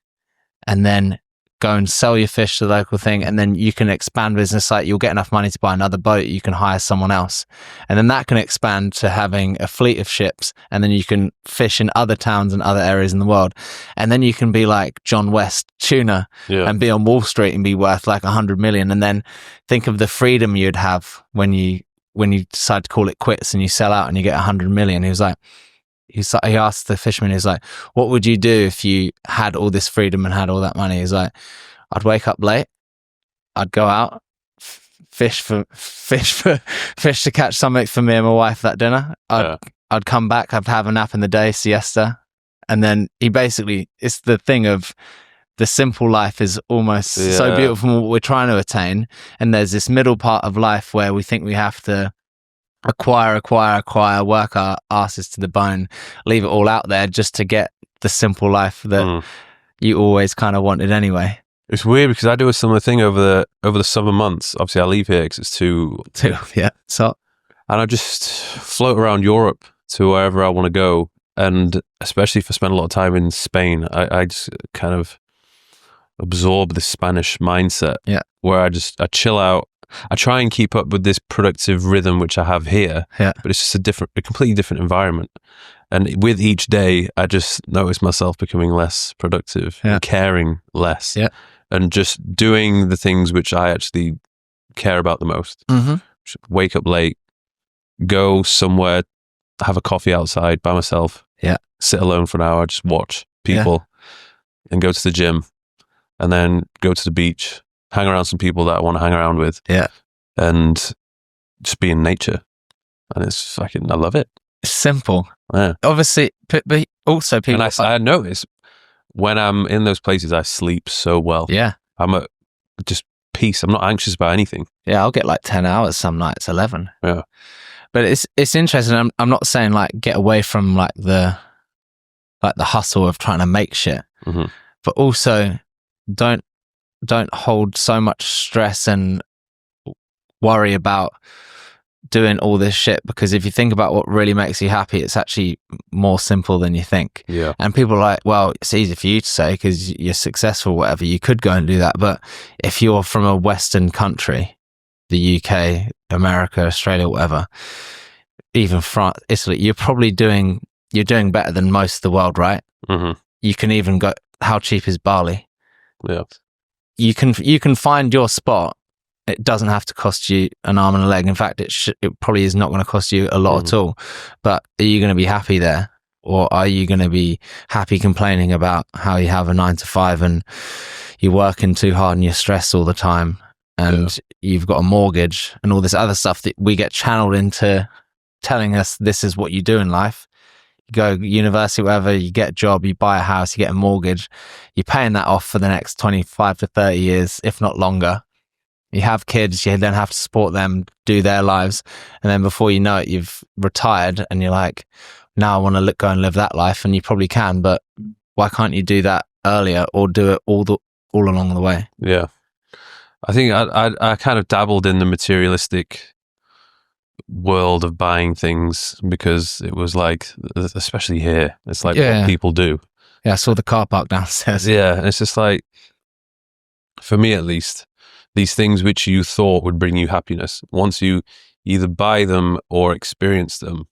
and then go and sell your fish to the local thing, and then you can expand business. Like, you'll get enough money to buy another boat, you can hire someone else, and then that can expand to having a fleet of ships, and then you can fish in other towns and other areas in the world, and then you can be like John West Tuna and be on Wall Street and be worth like 100 million. And then think of the freedom you'd have when you decide to call it quits and you sell out and you get 100 million. He asked the fisherman, he's like, what would you do if you had all this freedom and had all that money? He's like, I'd wake up late, I'd go out, fish to catch something for me and my wife that dinner. I'd come back, I'd have a nap in the day, siesta. And then it's the thing of the simple life is almost so beautiful from what we're trying to attain. And there's this middle part of life where we think we have to acquire, work our asses to the bone, leave it all out there just to get the simple life that you always kind of wanted anyway. It's weird because I do a similar thing over the summer months. Obviously, I leave here because it's too so, and I just float around Europe to wherever I want to go. And especially if I spend a lot of time in Spain, I just kind of absorb the Spanish mindset. Where I chill out. I try and keep up with this productive rhythm which I have here, but it's just a completely different environment. And with each day, I just notice myself becoming less productive, and caring less, and just doing the things which I actually care about the most. Wake up late, go somewhere, have a coffee outside by myself, sit alone for an hour, just watch people, and go to the gym, and then go to the beach, hang around some people that I want to hang around with, and just be in nature. And it's fucking, I love it. It's simple. Obviously, but also people. And I notice when I'm in those places, I sleep so well. I'm at just peace. I'm not anxious about anything. I'll get like 10 hours some nights, 11. But it's interesting. I'm not saying like get away from like the hustle of trying to make shit, but also don't hold so much stress and worry about doing all this shit, because if you think about what really makes you happy, it's actually more simple than you think. And people are like, well, it's easy for you to say because you're successful, whatever, you could go and do that. But if you're from a Western country, the UK, America, Australia, whatever, even France, Italy, you're doing better than most of the world, right? You can even go, how cheap is barley? You can find your spot. It doesn't have to cost you an arm and a leg. In fact, it probably is not going to cost you a lot at all. But are you going to be happy there? Or are you going to be happy complaining about how you have a 9 to 5 and you're working too hard and you're stressed all the time and you've got a mortgage and all this other stuff that we get channeled into telling us this is what you do in life? You go university, whatever, you get a job, you buy a house, you get a mortgage, you're paying that off for the next 25 to 30 years, if not longer. You have kids, you then have to support them, do their lives. And then before you know it, you've retired and you're like, now I want to go and live that life. And you probably can, but why can't you do that earlier or do it all along the way? I think I kind of dabbled in the materialistic world of buying things because it was like, especially here, it's like what people do. Yeah, I saw the car park downstairs. Yeah, and it's just like, for me at least, these things which you thought would bring you happiness, once you either buy them or experience them,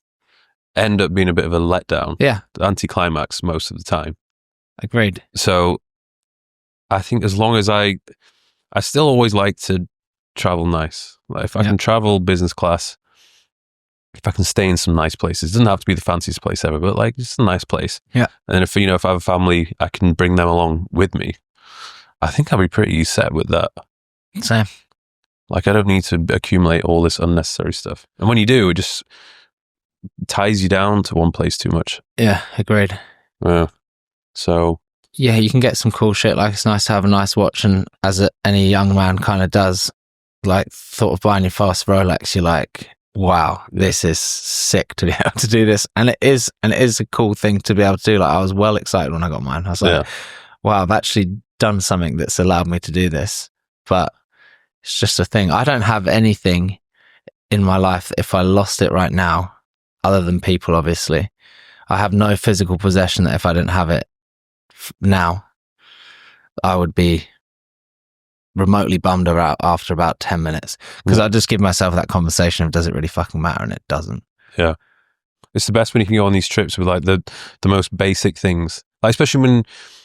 end up being a bit of a letdown. Yeah. Anticlimax most of the time. Agreed. So I think as long as I still always like to travel nice. Like if I can travel business class, if I can stay in some nice places, it doesn't have to be the fanciest place ever, but like just a nice place. Yeah. And if I have a family, I can bring them along with me. I think I'll be pretty set with that. Same. Like I don't need to accumulate all this unnecessary stuff. And when you do, it just ties you down to one place too much. Yeah, agreed. Yeah. So yeah, you can get some cool shit. Like it's nice to have a nice watch, and as any young man kind of does, like thought of buying your fast Rolex, you're like, wow, this is sick to be able to do this. And it is a cool thing to be able to do. Like I was well excited when I got mine. I was like, wow, I've actually done something that's allowed me to do this. But it's just a thing. I don't have anything in my life that if I lost it right now, other than people, obviously, I have no physical possession that if I didn't have it now, I would be remotely bummed out after about 10 minutes. Because I just give myself that conversation of, does it really fucking matter? And it doesn't. Yeah. It's the best when you can go on these trips with like the most basic things. Like, especially when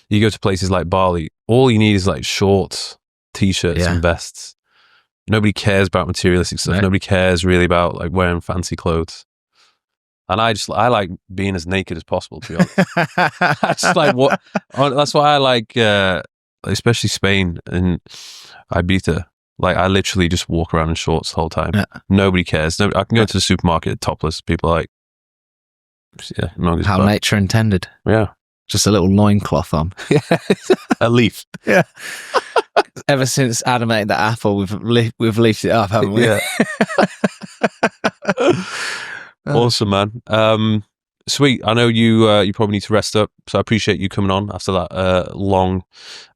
you go to places like Bali, all you need is like shorts, t-shirts and vests. Nobody cares about materialistic stuff. Right. Nobody cares really about like wearing fancy clothes. And I like being as naked as possible, to be honest. That's like that's why I like, especially Spain and Ibiza. Like I literally just walk around in shorts the whole time. Yeah. Nobody cares. I can go to the supermarket topless. People are like, how nature intended. Yeah. Just a little loincloth on. A leaf. Yeah. Ever since Adam ate the apple, we've leafed it up, haven't we? Yeah. Awesome, man. Sweet. I know you probably need to rest up, so I appreciate you coming on after that long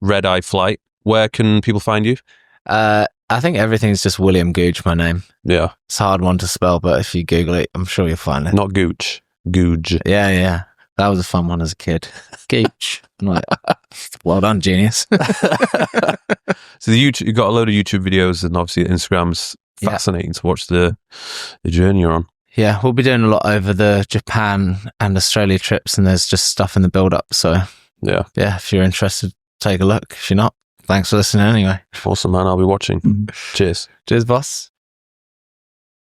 red-eye flight. Where can people find you? I think everything's just William Goodge, my name. Yeah. It's a hard one to spell, but if you Google it, I'm sure you'll find it. Not Gooch. Goodge. Yeah. That was a fun one as a kid. Gooch. I'm like, well done, genius. So you've got a load of YouTube videos, and obviously Instagram's fascinating to watch the journey you're on. Yeah, we'll be doing a lot over the Japan and Australia trips, and there's just stuff in the build-up. So yeah, if you're interested, take a look. If you're not, thanks for listening anyway. Awesome, man. I'll be watching. Cheers. Cheers, boss.